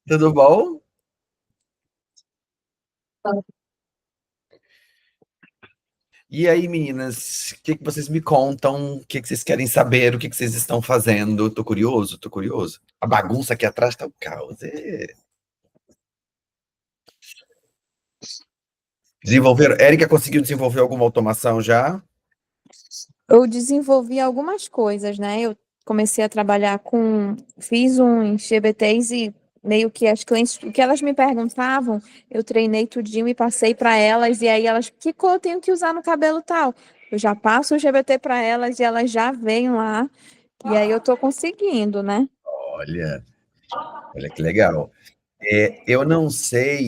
Tudo bom? E aí, meninas, o que que vocês me contam? O que que vocês querem saber? O que que vocês estão fazendo? Tô curioso, tô curioso. A bagunça aqui atrás tá o caos. Desenvolveram? Érica conseguiu desenvolver alguma automação já? Eu desenvolvi algumas coisas, né? Eu comecei a trabalhar fiz uns GBTs e meio que as clientes, o que elas me perguntavam, eu treinei tudinho e passei para elas, e aí elas, que cor eu tenho que usar no cabelo tal? Eu já passo o GBT para elas e elas já vêm lá, e aí eu tô conseguindo, né? Olha, olha que legal. Eu não sei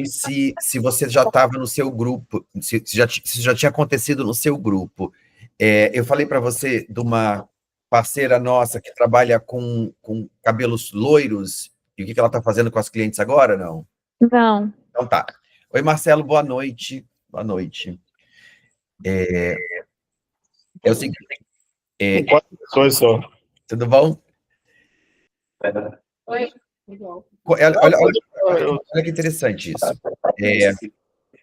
se você já estava no seu grupo, se já tinha acontecido no seu grupo. Eu falei para você de uma parceira nossa que trabalha com cabelos loiros, e o que que ela está fazendo com as clientes agora, não? Não. Então tá. Oi, Marcelo, boa noite. Boa noite. É o seguinte, Com é, quatro pessoas só. tudo bom? Oi. Olha que interessante isso. É,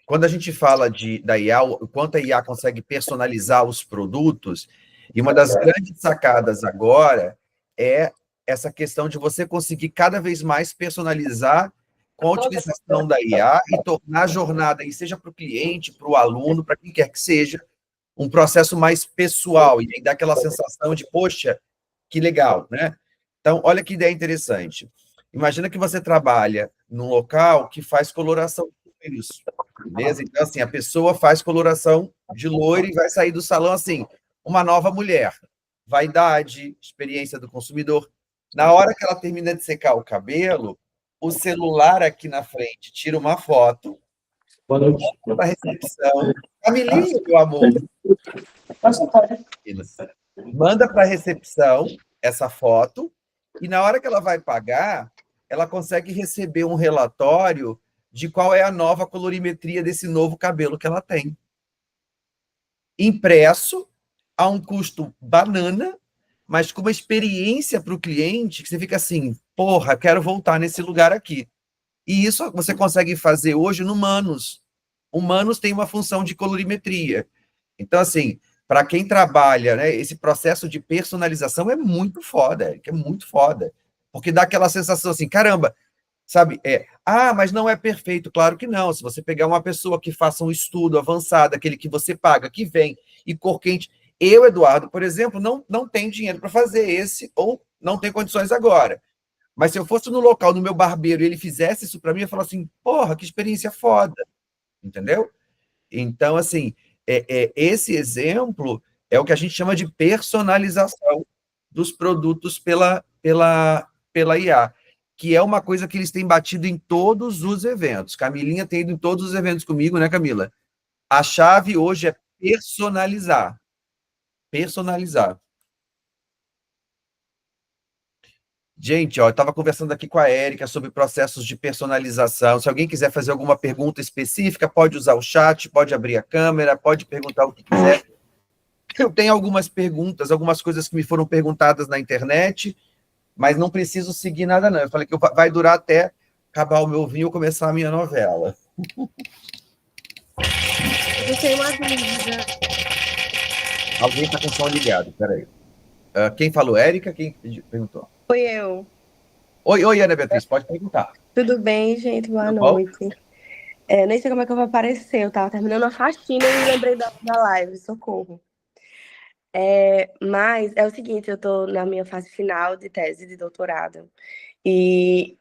Quando a gente fala da IA, o quanto a IA consegue personalizar os produtos, e uma das grandes sacadas agora é essa questão de você conseguir cada vez mais personalizar com a utilização da IA e tornar a jornada, aí, seja para o cliente, para o aluno, para quem quer que seja, um processo mais pessoal, e aí dá aquela sensação de, poxa, que legal, né? Então, olha que ideia interessante. Imagina que você trabalha num local que faz coloração de loiros, beleza? Então, assim, a pessoa faz coloração de loiro e vai sair do salão, assim, uma nova mulher. Vaidade, experiência do consumidor. Na hora que ela termina de secar o cabelo, o celular aqui na frente tira uma foto, Boa noite. para a recepção. Camilinha, meu amor, manda para a recepção essa foto, e na hora que ela vai pagar, ela consegue receber um relatório de qual é a nova colorimetria desse novo cabelo que ela tem. Impresso a um custo banana, mas com uma experiência para o cliente que você fica assim, porra, quero voltar nesse lugar aqui. E isso você consegue fazer hoje no Manus. O Manus tem uma função de colorimetria. Então, assim, para quem trabalha, né, esse processo de personalização é muito foda, Eric, é muito foda. Porque dá aquela sensação assim, caramba, sabe? Mas não é perfeito, claro que não. Se você pegar uma pessoa que faça um estudo avançado, aquele que você paga, que vem, e cor quente. Eu, Eduardo, por exemplo, não tenho dinheiro para fazer esse, ou não tenho condições agora. Mas se eu fosse no local, no meu barbeiro, e ele fizesse isso para mim, eu ia falar assim, porra, que experiência foda, entendeu? Então, assim, esse exemplo é o que a gente chama de personalização dos produtos pela IA, que é uma coisa que eles têm batido em todos os eventos. Camilinha tem ido em todos os eventos comigo, né, Camila? A chave hoje é personalizar. Personalizar. Gente, ó, eu estava conversando aqui com a Érica sobre processos de personalização. Se alguém quiser fazer alguma pergunta específica, pode usar o chat, pode abrir a câmera, pode perguntar o que quiser. Eu tenho algumas perguntas, algumas coisas que me foram perguntadas na internet, mas não preciso seguir nada, não. Eu falei que vai durar até acabar o meu vinho e começar a minha novela. Eu tenho uma dúvida. Alguém está com o som ligado, peraí. Quem falou? Érica? Quem perguntou? Foi eu. Oi, Ana Beatriz, pode perguntar. Tudo bem, gente? Boa Tudo bom? noite. Nem sei como é que eu vou aparecer. Eu tava terminando a faxina e me lembrei da live. Socorro. Mas é o seguinte, eu tô na minha fase final de tese de doutorado. E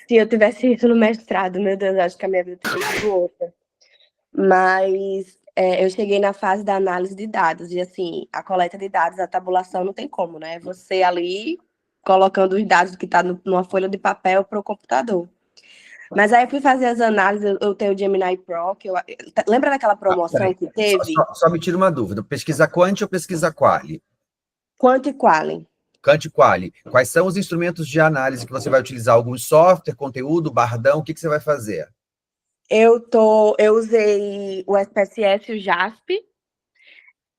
se eu tivesse isso no mestrado, meu Deus, acho que a minha vida teria sido outra. Mas eu cheguei na fase da análise de dados. E assim, a coleta de dados, a tabulação não tem como, né? Você ali colocando os dados que tá numa folha de papel para o computador. Mas aí eu fui fazer as análises, eu tenho o Gemini Pro, lembra daquela promoção que teve? Só me tira uma dúvida. Pesquisa quant ou pesquisa quali? Quant e Quali. Quant e quali. Quais são os instrumentos de análise que você vai utilizar? Algum software, conteúdo, Bardão? O que você vai fazer? Eu usei o SPSS, o JASP,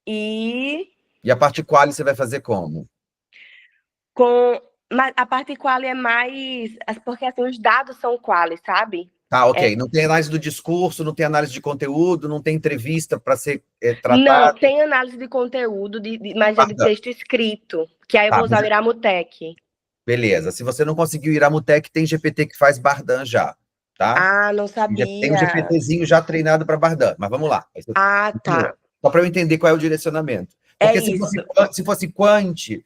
e E a parte quali você vai fazer como? com Mas a parte quali é mais... Porque, assim, os dados são quali, sabe? Tá, ok. Não tem análise do discurso, não tem análise de conteúdo, não tem entrevista para ser Não, tratado. tem análise de conteúdo, mas é de texto escrito, que aí eu vou usar o Iramutec. Beleza. Se você não conseguiu Iramutec, tem GPT que faz Bardan já, tá? Ah, não Tem um sabia. GPTzinho já treinado para Bardan, mas vamos lá. Ah, tá. Só para eu entender qual é o direcionamento. Porque se fosse quant,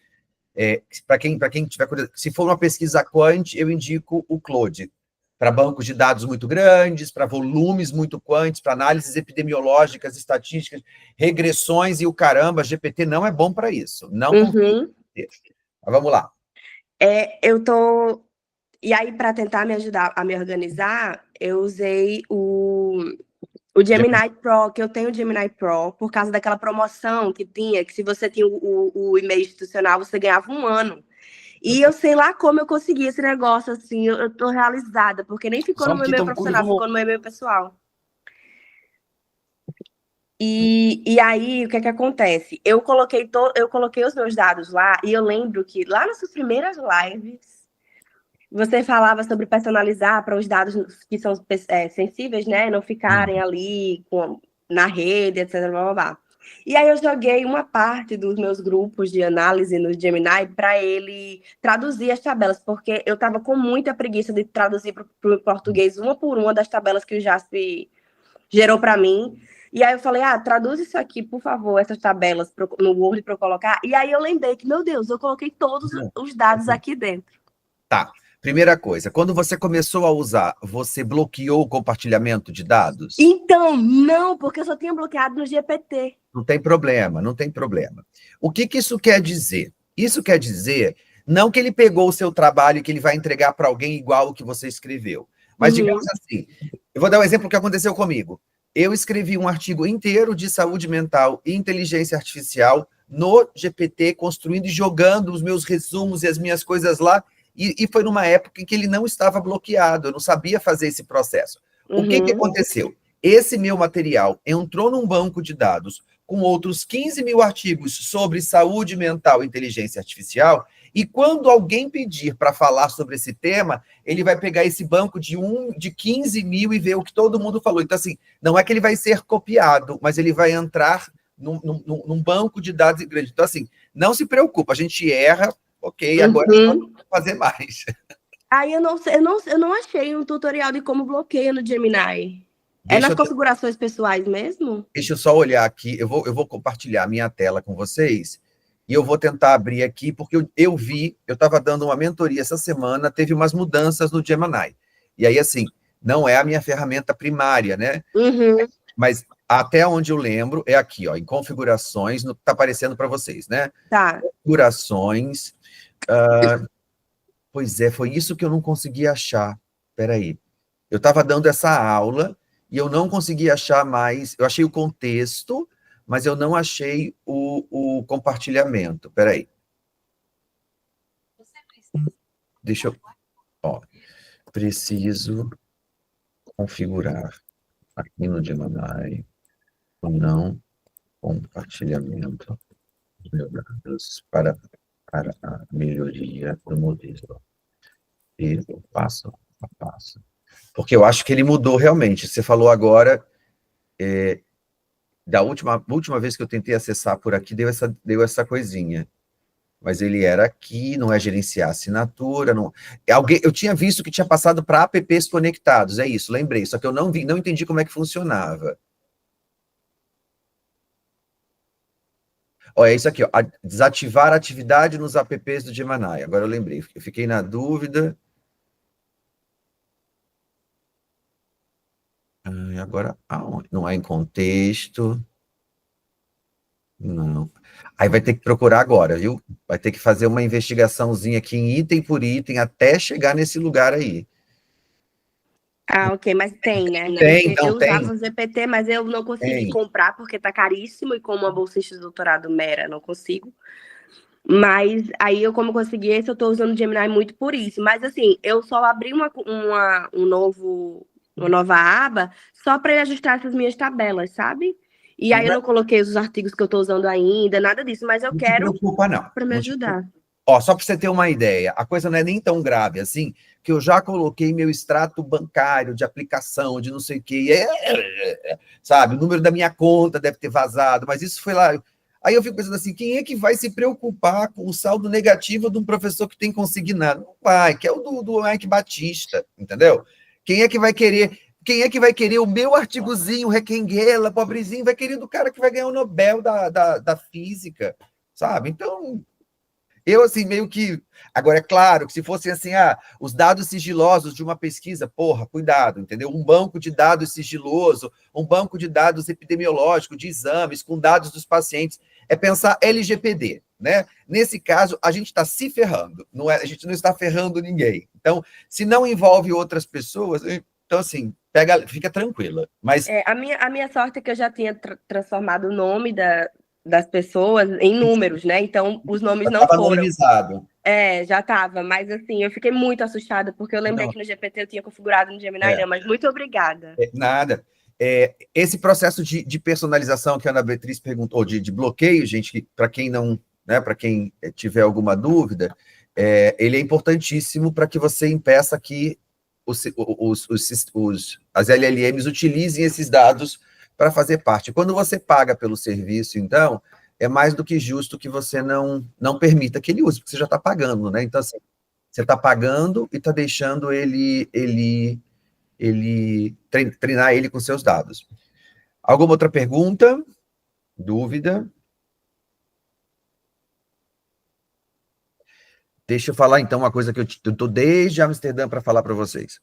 para quem tiver curiosidade, se for uma pesquisa quant, eu indico o Claude, para bancos de dados muito grandes, para volumes muito quantes, para análises epidemiológicas, estatísticas, regressões e o caramba, GPT não é bom para isso. Não confio. Mas vamos lá. E aí, para tentar me ajudar a me organizar, eu usei o Gemini Pro, que eu tenho o Gemini Pro, por causa daquela promoção que tinha, que se você tinha o e-mail institucional, você ganhava 1 ano. E eu sei lá como eu consegui esse negócio, assim, eu tô realizada, porque nem ficou no meu e-mail profissional, ficou no meu e-mail pessoal. E aí, o que acontece? Eu coloquei os meus dados lá, e eu lembro que lá nas suas primeiras lives, você falava sobre personalizar para os dados que são sensíveis, né? Não ficarem ali na rede, etc. Blá, blá, blá. E aí eu joguei uma parte dos meus grupos de análise no Gemini para ele traduzir as tabelas, porque eu estava com muita preguiça de traduzir para o português uma por uma das tabelas que o Jasper gerou para mim. E aí eu falei, traduz isso aqui, por favor, essas tabelas no Word para eu colocar. E aí eu lembrei que, meu Deus, eu coloquei todos os dados aqui dentro. Tá. Primeira coisa, quando você começou a usar, você bloqueou o compartilhamento de dados? Então, não, porque eu só tinha bloqueado no GPT. Não tem problema, não tem problema. O que isso quer dizer? Isso quer dizer, não que ele pegou o seu trabalho e que ele vai entregar para alguém igual o que você escreveu. Mas, digamos assim, eu vou dar um exemplo que aconteceu comigo. Eu escrevi um artigo inteiro de saúde mental e inteligência artificial no GPT, construindo e jogando os meus resumos e as minhas coisas lá, e foi numa época em que ele não estava bloqueado, eu não sabia fazer esse processo. O que aconteceu? Esse meu material entrou num banco de dados com outros 15 mil artigos sobre saúde mental e inteligência artificial, e quando alguém pedir para falar sobre esse tema, ele vai pegar esse banco de 15 mil e ver o que todo mundo falou. Então, assim, não é que ele vai ser copiado, mas ele vai entrar num banco de dados grande. Então, assim, não se preocupa, a gente erra, ok, agora não fazer mais. Aí eu não achei um tutorial de como bloqueia no Gemini. Nas configurações pessoais mesmo? Deixa eu só olhar aqui, eu vou compartilhar a minha tela com vocês, e eu vou tentar abrir aqui, porque eu estava dando uma mentoria essa semana, teve umas mudanças no Gemini. E aí, assim, não é a minha ferramenta primária, né? Mas até onde eu lembro, é aqui, ó, em configurações, está aparecendo para vocês, né? Tá. Configurações. Pois é, foi isso que eu não consegui achar. Espera aí. Eu estava dando essa aula e eu não consegui achar mais. Eu achei o contexto, mas eu não achei o compartilhamento. Espera aí. Deixa eu... Ó, preciso configurar aqui no Gemini o não compartilhamento de dados para a melhoria do modelo. E passo a passo. Porque eu acho que ele mudou realmente. Você falou agora, da última vez que eu tentei acessar por aqui, deu essa coisinha. Mas ele era aqui, não é gerenciar assinatura. Não... eu tinha visto que tinha passado para apps conectados, é isso, lembrei. Só que eu não entendi como é que funcionava. Ó, é isso aqui, ó, desativar a atividade nos apps do Gemini. Agora eu lembrei, eu fiquei na dúvida. Agora, aonde? Não é em contexto. Não. Aí vai ter que procurar agora, viu? Vai ter que fazer uma investigaçãozinha aqui em item por item até chegar nesse lugar aí. Ok, mas tem, né? Eu usava o GPT, mas eu não consegui comprar porque tá caríssimo e com uma bolsista de doutorado mera, não consigo. Mas aí como consegui esse, eu tô usando o Gemini muito por isso. Mas assim, eu só abri uma nova aba só para ele ajustar essas minhas tabelas, sabe? E aí eu não coloquei os artigos que eu tô usando ainda, nada disso, mas eu quero para me ajudar. Ó, só para você ter uma ideia, a coisa não é nem tão grave assim, que eu já coloquei meu extrato bancário de aplicação, de não sei o quê, sabe? O número da minha conta deve ter vazado, mas isso foi lá. Aí eu fico pensando assim, quem é que vai se preocupar com o saldo negativo de um professor que tem consignado? Não vai, que é o do Mike Batista, entendeu? Quem é que vai querer? Quem é que vai querer o meu artigozinho, Requenguela, pobrezinho, vai querer do cara que vai ganhar o Nobel da física, sabe? Então, eu, assim, meio que... Agora, é claro que se fossem, assim, os dados sigilosos de uma pesquisa, porra, cuidado, entendeu? Um banco de dados sigiloso, um banco de dados epidemiológico, de exames, com dados dos pacientes, é pensar LGPD, né? Nesse caso, a gente está se ferrando, não é, a gente não está ferrando ninguém. Então, se não envolve outras pessoas, então, assim, fica tranquila. Mas A minha sorte é que eu já tinha transformado o nome das pessoas em números, né? Então, os nomes não estava foram. anonimizado. Já estava, mas assim, eu fiquei muito assustada, porque eu lembrei Não, que no GPT eu tinha configurado no Gemini, é. mas muito obrigada. Nada. Esse processo de personalização que a Ana Beatriz perguntou, de bloqueio, gente, para quem não, né, para quem tiver alguma dúvida, ele é importantíssimo para que você impeça que as LLMs utilizem esses dados para fazer parte. Quando você paga pelo serviço, então, é mais do que justo que você não permita que ele use, porque você já está pagando, né? Então, assim, você está pagando e está deixando ele treinar ele com seus dados. Alguma outra pergunta? Dúvida? Deixa eu falar, então, uma coisa que eu estou desde Amsterdã para falar para vocês.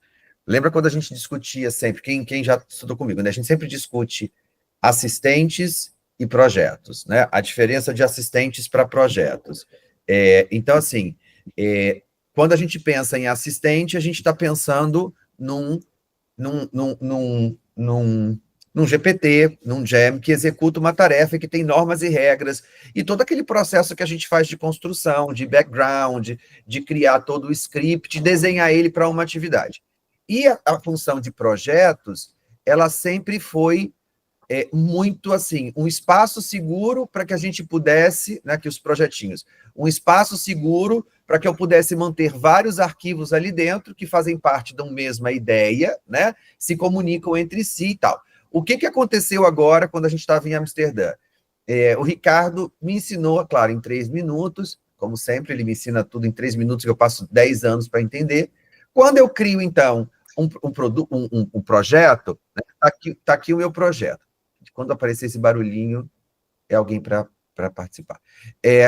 Lembra quando a gente discutia sempre, quem já estudou comigo, né? A gente sempre discute assistentes e projetos, né? A diferença de assistentes para projetos. Então, assim, quando a gente pensa em assistente, a gente está pensando num GPT, num GEM, que executa uma tarefa que tem normas e regras, e todo aquele processo que a gente faz de construção, de background, de criar todo o script, desenhar ele para uma atividade. E a função de projetos, ela sempre foi muito assim, um espaço seguro para que a gente pudesse, né, que os projetinhos, um espaço seguro para que eu pudesse manter vários arquivos ali dentro que fazem parte de uma mesma ideia, né, se comunicam entre si e tal. O que aconteceu agora quando a gente estava em Amsterdã? O Ricardo me ensinou, claro, em 3 minutos, como sempre, ele me ensina tudo em 3 minutos, que eu passo 10 anos para entender. Quando eu crio, então, um projeto, né, tá aqui o meu projeto. Quando aparecer esse barulhinho, é alguém para participar.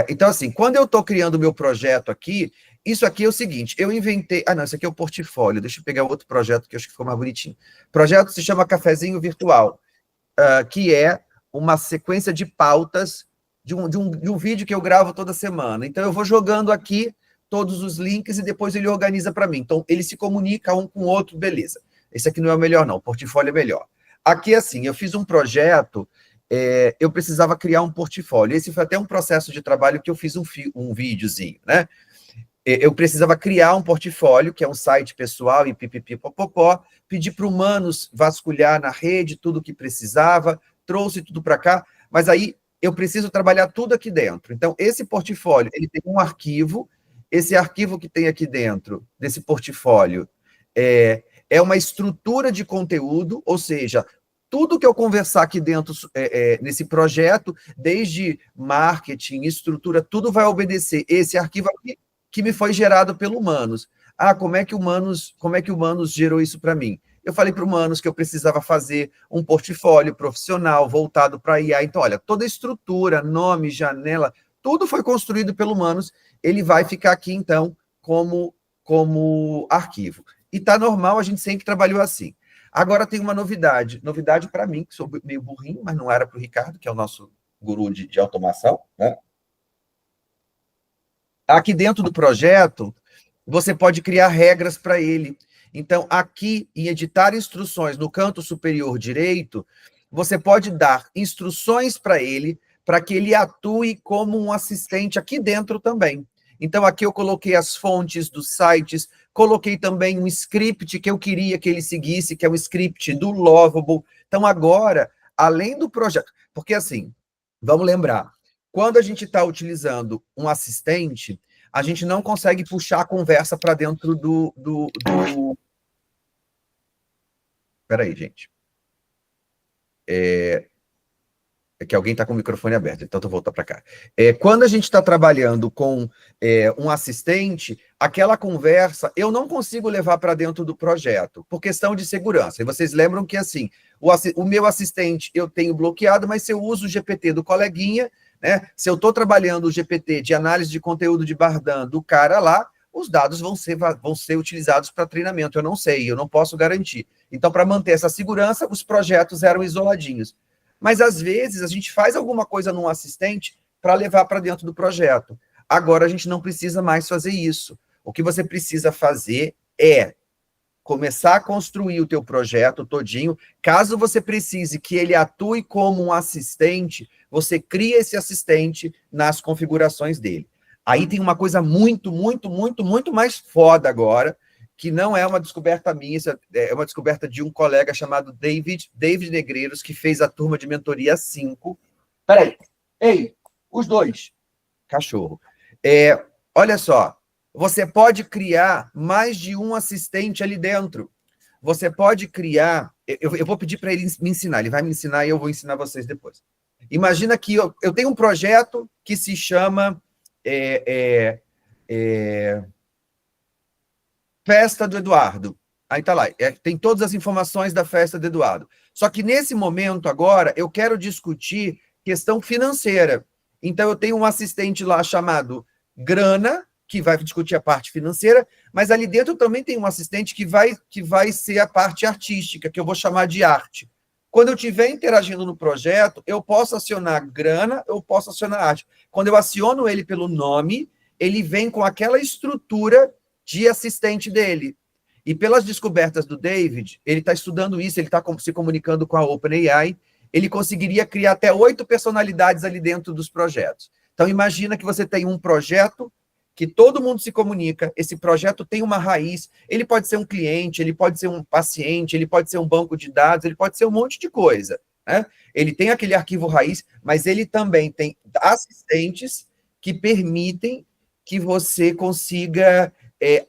Então, assim, quando eu estou criando o meu projeto aqui, isso aqui é o seguinte, eu inventei... não, isso aqui é o portfólio, deixa eu pegar outro projeto que eu acho que ficou mais bonitinho. O projeto se chama Cafezinho Virtual, que é uma sequência de pautas de um vídeo que eu gravo toda semana. Então, eu vou jogando aqui todos os links e depois ele organiza para mim. Então, ele se comunica um com o outro, beleza. Esse aqui não é o melhor, não. O portfólio é melhor. Aqui, assim, eu fiz um projeto, eu precisava criar um portfólio. Esse foi até um processo de trabalho que eu fiz um videozinho, né? Eu precisava criar um portfólio, que é um site pessoal, e pipipipopopó, pedi para o Humanos vasculhar na rede tudo o que precisava, trouxe tudo para cá, mas aí eu preciso trabalhar tudo aqui dentro. Então, esse portfólio, ele tem um arquivo, esse arquivo que tem aqui dentro, desse portfólio, é uma estrutura de conteúdo, ou seja, tudo que eu conversar aqui dentro, nesse projeto, desde marketing, estrutura, tudo vai obedecer esse arquivo aqui, que me foi gerado pelo Humanos. Como é que o Humanos gerou isso para mim? Eu falei para o Humanos que eu precisava fazer um portfólio profissional voltado para IA. Então, olha, toda a estrutura, nome, janela, tudo foi construído pelo Humanos. Ele vai ficar aqui, então, como arquivo. E está normal, a gente sempre trabalhou assim. Agora tem uma novidade para mim, que sou meio burrinho, mas não era para o Ricardo, que é o nosso guru de automação, né? Aqui dentro do projeto, você pode criar regras para ele. Então, aqui, em editar instruções, no canto superior direito, você pode dar instruções para ele, para que ele atue como um assistente aqui dentro também. Então, aqui eu coloquei as fontes dos sites, coloquei também um script que eu queria que ele seguisse, que é o script do Lovable. Então, agora, além do projeto... Porque, assim, vamos lembrar, quando a gente está utilizando um assistente, a gente não consegue puxar a conversa para dentro Peraí, gente. É que alguém está com o microfone aberto, então eu vou voltar para cá. Quando a gente está trabalhando com um assistente, aquela conversa eu não consigo levar para dentro do projeto, por questão de segurança. E vocês lembram que, assim, o meu assistente eu tenho bloqueado, mas se eu uso o GPT do coleguinha, né, se eu estou trabalhando o GPT de análise de conteúdo de Bardan do cara lá, os dados vão ser utilizados para treinamento. Eu não sei, eu não posso garantir. Então, para manter essa segurança, os projetos eram isoladinhos. Mas, às vezes, a gente faz alguma coisa num assistente para levar para dentro do projeto. Agora, a gente não precisa mais fazer isso. O que você precisa fazer é começar a construir o teu projeto todinho. Caso você precise que ele atue como um assistente, você cria esse assistente nas configurações dele. Aí tem uma coisa muito, muito, muito, muito mais foda agora, que não é uma descoberta minha, é uma descoberta de um colega chamado David Negreiros, que fez a turma de mentoria 5. Peraí, ei, os dois, cachorro. Olha só, você pode criar mais de um assistente ali dentro. Você pode criar... Eu vou pedir para ele me ensinar, ele vai me ensinar e eu vou ensinar vocês depois. Imagina que eu tenho um projeto que se chama... Festa do Eduardo. Aí tá lá, tem todas as informações da festa do Eduardo. Só que nesse momento agora, eu quero discutir questão financeira. Então eu tenho um assistente lá chamado Grana, que vai discutir a parte financeira, mas ali dentro também tem um assistente que vai ser a parte artística, que eu vou chamar de arte. Quando eu estiver interagindo no projeto, eu posso acionar Grana, eu posso acionar arte. Quando eu aciono ele pelo nome, ele vem com aquela estrutura de assistente dele. E pelas descobertas do David, ele está estudando isso, ele está se comunicando com a OpenAI, ele conseguiria criar até 8 personalidades ali dentro dos projetos. Então, imagina que você tem um projeto que todo mundo se comunica, esse projeto tem uma raiz, ele pode ser um cliente, ele pode ser um paciente, ele pode ser um banco de dados, ele pode ser um monte de coisa, né? Ele tem aquele arquivo raiz, mas ele também tem assistentes que permitem que você consiga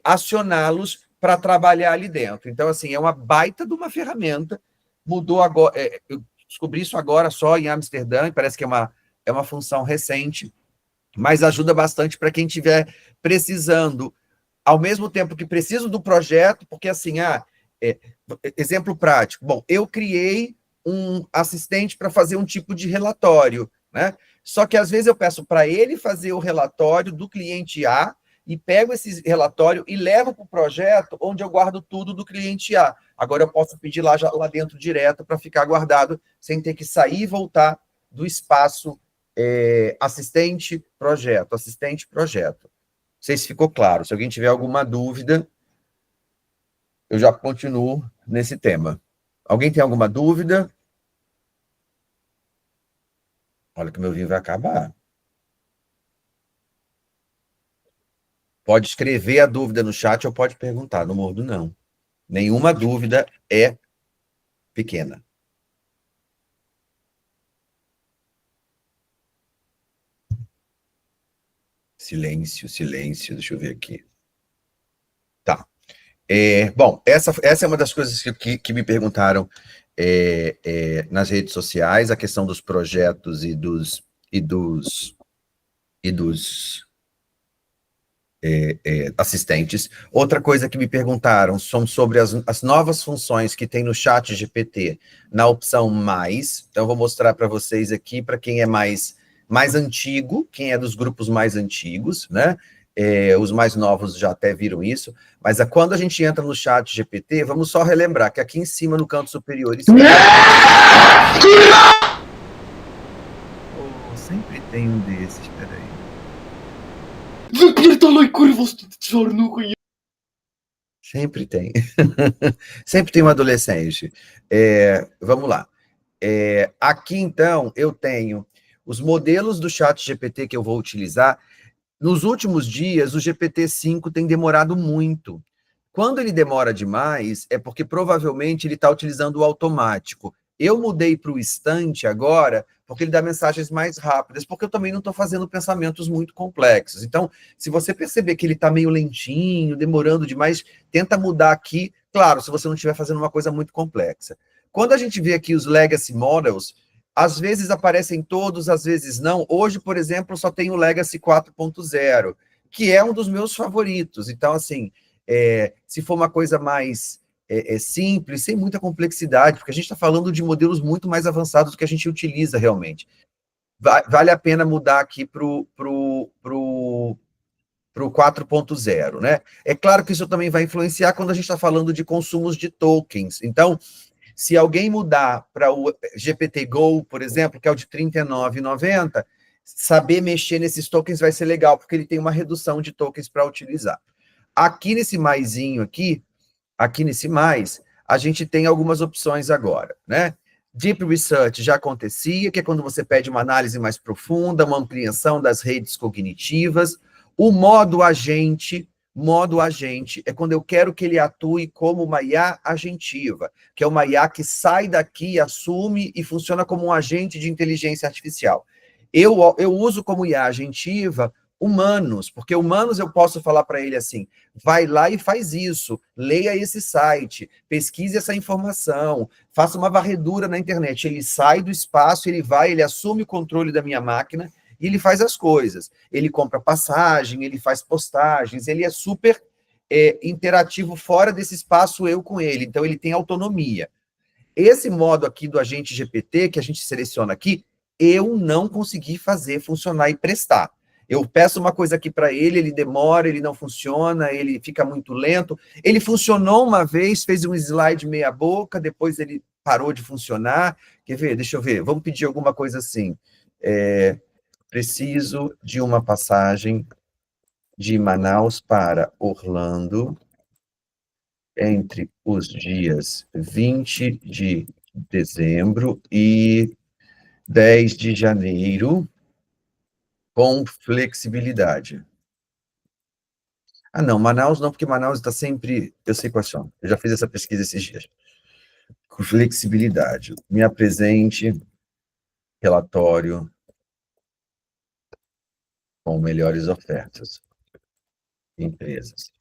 acioná-los para trabalhar ali dentro. Então, assim, é uma baita de uma ferramenta, mudou agora, eu descobri isso agora só em Amsterdã, e parece que é uma função recente, mas ajuda bastante para quem estiver precisando, ao mesmo tempo que preciso do projeto, porque assim, exemplo prático, bom, eu criei um assistente para fazer um tipo de relatório, né? Só que às vezes eu peço para ele fazer o relatório do cliente A, e pego esse relatório e levo para o projeto onde eu guardo tudo do cliente A. Agora eu posso pedir lá dentro direto para ficar guardado, sem ter que sair e voltar do espaço assistente, projeto. Não sei se ficou claro. Se alguém tiver alguma dúvida, eu já continuo nesse tema. Alguém tem alguma dúvida? Olha que meu vinho vai acabar. Pode escrever a dúvida no chat ou pode perguntar, não mordo não. Nenhuma dúvida é pequena. Silêncio, silêncio, deixa eu ver aqui. Tá. Bom, essa é uma das coisas que me perguntaram nas redes sociais, a questão dos projetos e dos assistentes. Outra coisa que me perguntaram são sobre as novas funções que tem no chat GPT, na opção mais. Então, eu vou mostrar para vocês aqui, para quem é mais antigo, quem é dos grupos mais antigos, né? Os mais novos já até viram isso, mas quando a gente entra no chat GPT, vamos só relembrar que aqui em cima, no canto superior... Sempre tem um desses, peraí. Sempre tem. Sempre tem um adolescente. Vamos lá. Aqui, então, eu tenho os modelos do chat GPT que eu vou utilizar. Nos últimos dias, o GPT-5 tem demorado muito. Quando ele demora demais, é porque provavelmente ele está utilizando o automático. Eu mudei para o Instant agora, porque ele dá mensagens mais rápidas, porque eu também não estou fazendo pensamentos muito complexos. Então, se você perceber que ele está meio lentinho, demorando demais, tenta mudar aqui, claro, se você não estiver fazendo uma coisa muito complexa. Quando a gente vê aqui os Legacy Models, às vezes aparecem todos, às vezes não. Hoje, por exemplo, só tem o Legacy 4.0, que é um dos meus favoritos. Então, assim, se for uma coisa mais simples, sem muita complexidade, porque a gente está falando de modelos muito mais avançados do que a gente utiliza realmente. Vale a pena mudar aqui para o 4.0, né? É claro que isso também vai influenciar quando a gente está falando de consumos de tokens. Então, se alguém mudar para o GPT Go, por exemplo, que é o de R$ 39,90, saber mexer nesses tokens vai ser legal, porque ele tem uma redução de tokens para utilizar. Aqui nesse maisinho aqui nesse mais, a gente tem algumas opções agora, né? Deep Research já acontecia, que é quando você pede uma análise mais profunda, uma ampliação das redes cognitivas. O modo agente é quando eu quero que ele atue como uma IA agentiva, que é uma IA que sai daqui, assume e funciona como um agente de inteligência artificial. Eu uso como IA agentiva humanos, porque humanos eu posso falar para ele assim, vai lá e faz isso, leia esse site, pesquise essa informação, faça uma varredura na internet. Ele sai do espaço, ele assume o controle da minha máquina e ele faz as coisas. Ele compra passagem, ele faz postagens, ele é super interativo fora desse espaço eu com ele, então ele tem autonomia. Esse modo aqui do agente GPT, que a gente seleciona aqui, eu não consegui fazer funcionar e prestar. Eu peço uma coisa aqui para ele demora, ele não funciona, ele fica muito lento. Ele funcionou uma vez, fez um slide meia boca, depois ele parou de funcionar. Quer ver? Deixa eu ver. Vamos pedir alguma coisa assim. Preciso de uma passagem de Manaus para Orlando entre os dias 20 de dezembro e 10 de janeiro, com flexibilidade. Ah, não, Manaus não, porque Manaus está sempre... Eu sei quais são, eu já fiz essa pesquisa esses dias. Com flexibilidade. Me apresente relatório com melhores ofertas. Empresas.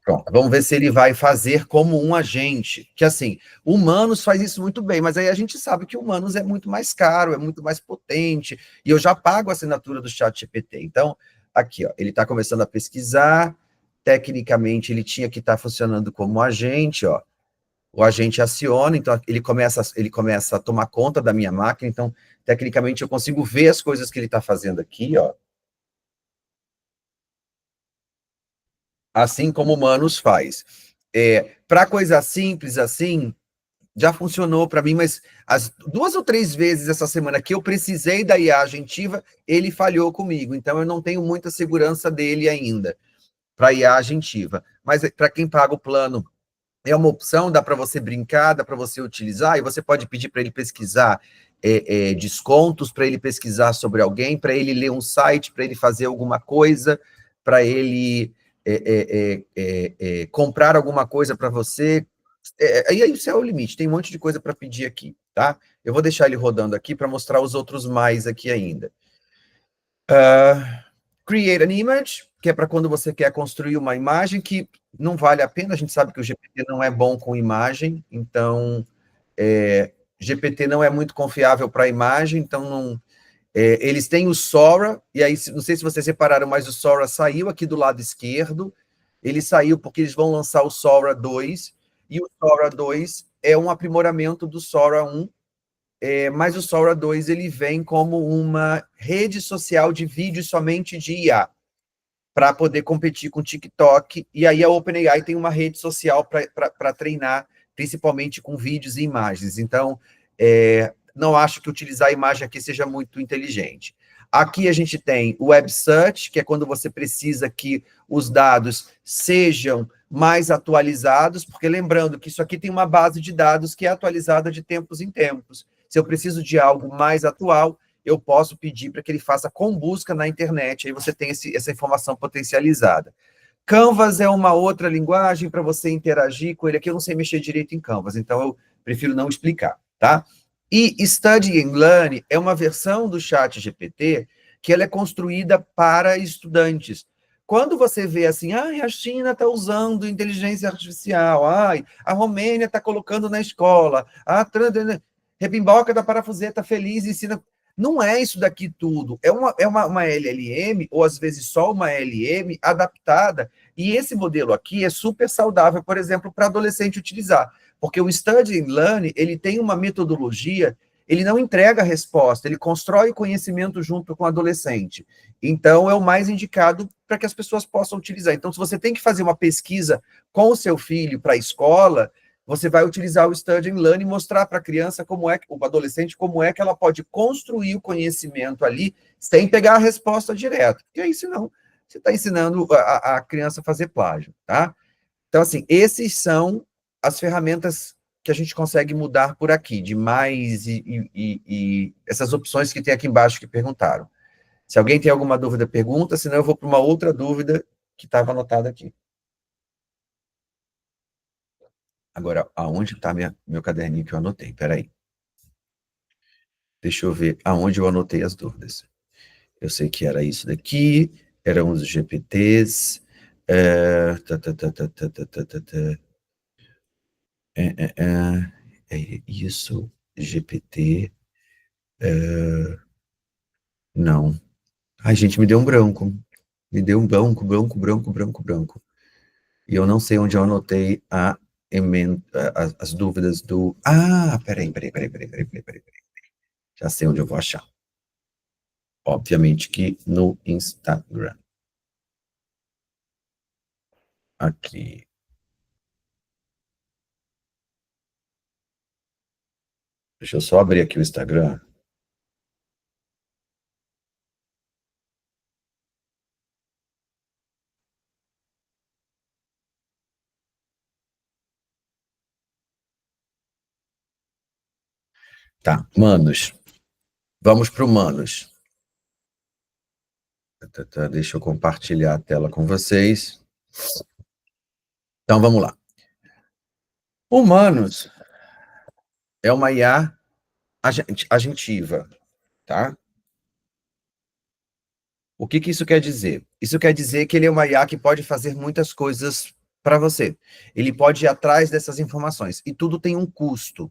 Pronto, vamos ver se ele vai fazer como um agente. Que, assim, Humanos faz isso muito bem, mas aí a gente sabe que Humanos é muito mais caro, é muito mais potente, e eu já pago a assinatura do ChatGPT. Então, aqui, ó, ele está começando a pesquisar, tecnicamente ele tinha que estar funcionando como agente, ó. O agente aciona, então ele começa a tomar conta da minha máquina, então, tecnicamente, eu consigo ver as coisas que ele está fazendo aqui, ó. Assim como Humanos faz. Para coisa simples assim, já funcionou para mim, mas as 2 ou 3 vezes essa semana que eu precisei da IA agentiva, ele falhou comigo, então eu não tenho muita segurança dele ainda, para IA agentiva. Mas para quem paga o plano, é uma opção, dá para você brincar, dá para você utilizar, e você pode pedir para ele pesquisar descontos, para ele pesquisar sobre alguém, para ele ler um site, para ele fazer alguma coisa, para ele comprar alguma coisa para você. Aí isso é o limite, tem um monte de coisa para pedir aqui, tá? Eu vou deixar ele rodando aqui para mostrar os outros mais aqui ainda. Create an image, que é para quando você quer construir uma imagem, que não vale a pena, a gente sabe que o GPT não é bom com imagem, então GPT não é muito confiável para imagem, então não... eles têm o Sora, e aí, não sei se vocês repararam, mas o Sora saiu aqui do lado esquerdo, ele saiu porque eles vão lançar o Sora 2, e o Sora 2 é um aprimoramento do Sora 1, mas o Sora 2 ele vem como uma rede social de vídeo somente de IA, para poder competir com o TikTok, e aí a OpenAI tem uma rede social para treinar, principalmente com vídeos e imagens. Então, não acho que utilizar a imagem aqui seja muito inteligente. Aqui a gente tem o Web Search, que é quando você precisa que os dados sejam mais atualizados, porque lembrando que isso aqui tem uma base de dados que é atualizada de tempos em tempos. Se eu preciso de algo mais atual, eu posso pedir para que ele faça com busca na internet, aí você tem essa informação potencializada. Canvas é uma outra linguagem para você interagir com ele. Aqui eu não sei mexer direito em Canvas, então eu prefiro não explicar, tá? E Study and Learn é uma versão do ChatGPT que ela é construída para estudantes. Quando você vê assim, a China está usando inteligência artificial, a Romênia está colocando na escola, rebimboca da parafuseta feliz ensina. Não é isso daqui tudo, é uma LLM, ou às vezes só uma LM adaptada, e esse modelo aqui é super saudável, por exemplo, para adolescente utilizar, porque o Study and Learn, ele tem uma metodologia, ele não entrega a resposta, ele constrói conhecimento junto com o adolescente. Então, é o mais indicado para que as pessoas possam utilizar. Então, se você tem que fazer uma pesquisa com o seu filho para a escola, você vai utilizar o Study and Learn e mostrar para a criança como é, o adolescente, como é que ela pode construir o conhecimento ali sem pegar a resposta direta. Porque aí, senão, você está ensinando a criança a fazer plágio, tá? Então, assim, esses são as ferramentas que a gente consegue mudar por aqui, de mais e essas opções que tem aqui embaixo que perguntaram. Se alguém tem alguma dúvida, pergunta, senão eu vou para uma outra dúvida que estava anotada aqui. Agora, aonde está meu caderninho que eu anotei? Peraí. Deixa eu ver aonde eu anotei as dúvidas. Eu sei que era isso daqui, eram os GPTs. Isso, GPT. Não. Ai, gente, me deu um branco. Me deu um branco. E eu não sei onde eu anotei as dúvidas do... peraí. Já sei onde eu vou achar. Obviamente que no Instagram. Aqui. Deixa eu só abrir aqui o Instagram. Tá, manos. Vamos para o manos. Deixa eu compartilhar a tela com vocês. Então, vamos lá. Humanos é uma IA agentiva, tá? O que isso quer dizer? Isso quer dizer que ele é uma IA que pode fazer muitas coisas para você. Ele pode ir atrás dessas informações. E tudo tem um custo.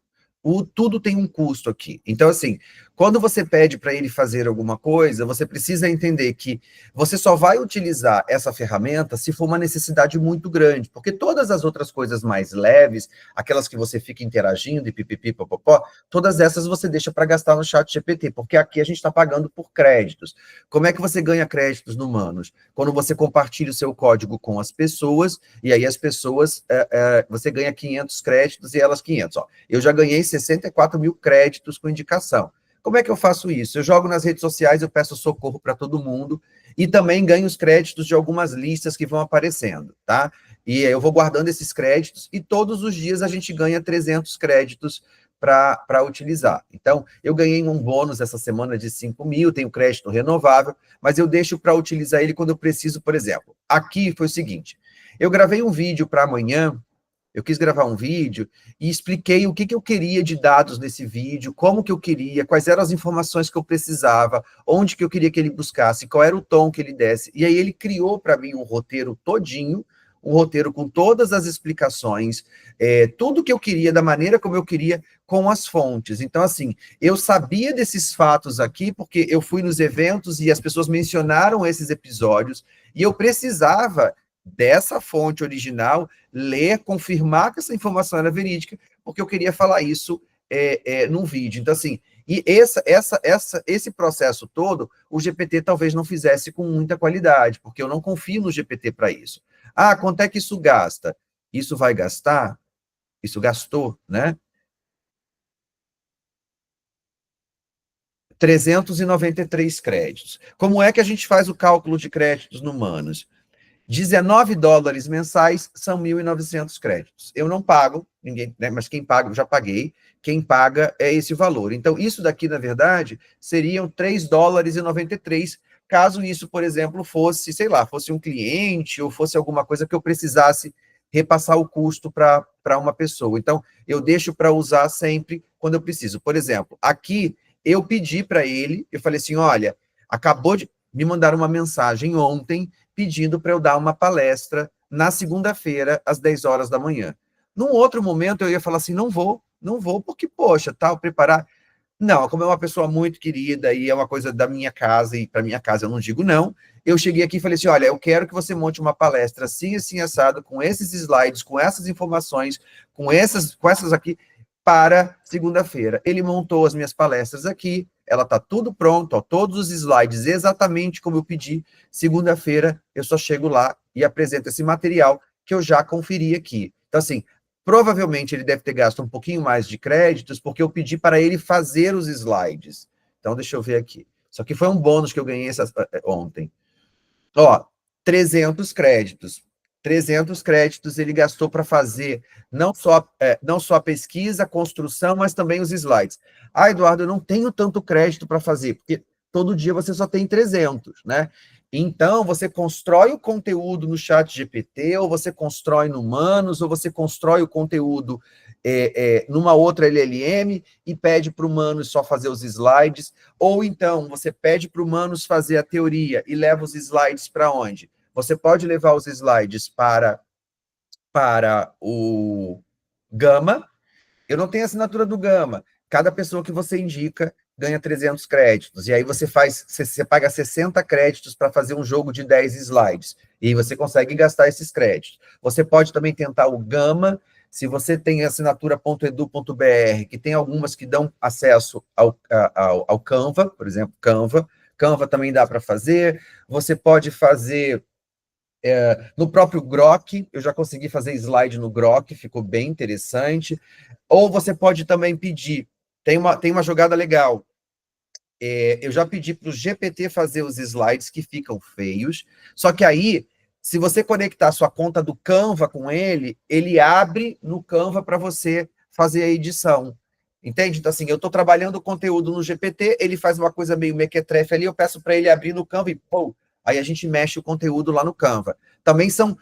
Tudo tem um custo aqui. Então, assim, quando você pede para ele fazer alguma coisa, você precisa entender que você só vai utilizar essa ferramenta se for uma necessidade muito grande, porque todas as outras coisas mais leves, aquelas que você fica interagindo e pipipi, popopó, todas essas você deixa para gastar no chat GPT, porque aqui a gente está pagando por créditos. Como é que você ganha créditos no Manos? Quando você compartilha o seu código com as pessoas, e aí as pessoas, você ganha 500 créditos e elas 500. Ó. Eu já ganhei 64 mil créditos com indicação. Como é que eu faço isso? Eu jogo nas redes sociais, eu peço socorro para todo mundo, e também ganho os créditos de algumas listas que vão aparecendo, tá? E eu vou guardando esses créditos, e todos os dias a gente ganha 300 créditos para utilizar. Então, eu ganhei um bônus essa semana de 5 mil, tenho crédito renovável, mas eu deixo para utilizar ele quando eu preciso, por exemplo. Aqui foi o seguinte, eu gravei um vídeo para amanhã, eu quis gravar um vídeo e expliquei o que eu queria de dados nesse vídeo, como que eu queria, quais eram as informações que eu precisava, onde que eu queria que ele buscasse, qual era o tom que ele desse. E aí ele criou para mim um roteiro todinho, um roteiro com todas as explicações, tudo que eu queria, da maneira como eu queria, com as fontes. Então, assim, eu sabia desses fatos aqui, porque eu fui nos eventos e as pessoas mencionaram esses episódios, e eu precisava dessa fonte original, ler, confirmar que essa informação era verídica, porque eu queria falar isso num vídeo. Então, assim, e esse processo todo, o GPT talvez não fizesse com muita qualidade, porque eu não confio no GPT para isso. Quanto é que isso gasta? Isso vai gastar? Isso gastou, né? 393 créditos. Como é que a gente faz o cálculo de créditos no Manos? 19 dólares mensais são 1.900 créditos. Eu não pago, ninguém, né, mas quem paga, eu já paguei, quem paga é esse valor. Então, isso daqui, na verdade, seriam 3 dólares e 93, caso isso, por exemplo, fosse, sei lá, fosse um cliente ou fosse alguma coisa que eu precisasse repassar o custo para uma pessoa. Então, eu deixo para usar sempre quando eu preciso. Por exemplo, aqui eu pedi para ele, eu falei assim, olha, acabou de me mandar uma mensagem ontem pedindo para eu dar uma palestra na segunda-feira, às 10 horas da manhã. Num outro momento, eu ia falar assim, não vou, porque, poxa, tal, preparar... Não, como é uma pessoa muito querida e é uma coisa da minha casa, e para minha casa eu não digo não, eu cheguei aqui e falei assim, olha, eu quero que você monte uma palestra assim, assim, assado, com esses slides, com essas informações, com essas aqui, para segunda-feira. Ele montou as minhas palestras aqui, ela está tudo pronto, ó, todos os slides exatamente como eu pedi. Segunda-feira eu só chego lá e apresento esse material que eu já conferi aqui. Então, assim, provavelmente ele deve ter gasto um pouquinho mais de créditos, porque eu pedi para ele fazer os slides. Então, deixa eu ver aqui. Isso aqui foi um bônus que eu ganhei ontem. Ó, 300 créditos. 300 créditos ele gastou para fazer não só a pesquisa, a construção, mas também os slides. Ah, Eduardo, eu não tenho tanto crédito para fazer, porque todo dia você só tem 300, né? Então, você constrói o conteúdo no ChatGPT, ou você constrói no Manus, ou você constrói o conteúdo numa outra LLM e pede para o Manus só fazer os slides, ou então você pede para o Manus fazer a teoria e leva os slides para onde? Você pode levar os slides para o Gama. Eu não tenho assinatura do Gama. Cada pessoa que você indica ganha 300 créditos. E aí você paga 60 créditos para fazer um jogo de 10 slides. E aí você consegue gastar esses créditos. Você pode também tentar o Gama. Se você tem assinatura.edu.br, que tem algumas que dão acesso ao Canva, por exemplo, Canva também dá para fazer. Você pode fazer no próprio Grok, eu já consegui fazer slide no Grok, ficou bem interessante. Ou você pode também pedir, tem uma jogada legal, eu já pedi para o GPT fazer os slides que ficam feios, só que aí, se você conectar a sua conta do Canva com ele, ele abre no Canva para você fazer a edição. Entende? Então, assim, eu estou trabalhando o conteúdo no GPT, ele faz uma coisa meio mequetrefe ali, eu peço para ele abrir no Canva e, pô, aí a gente mexe o conteúdo lá no Canva. Também são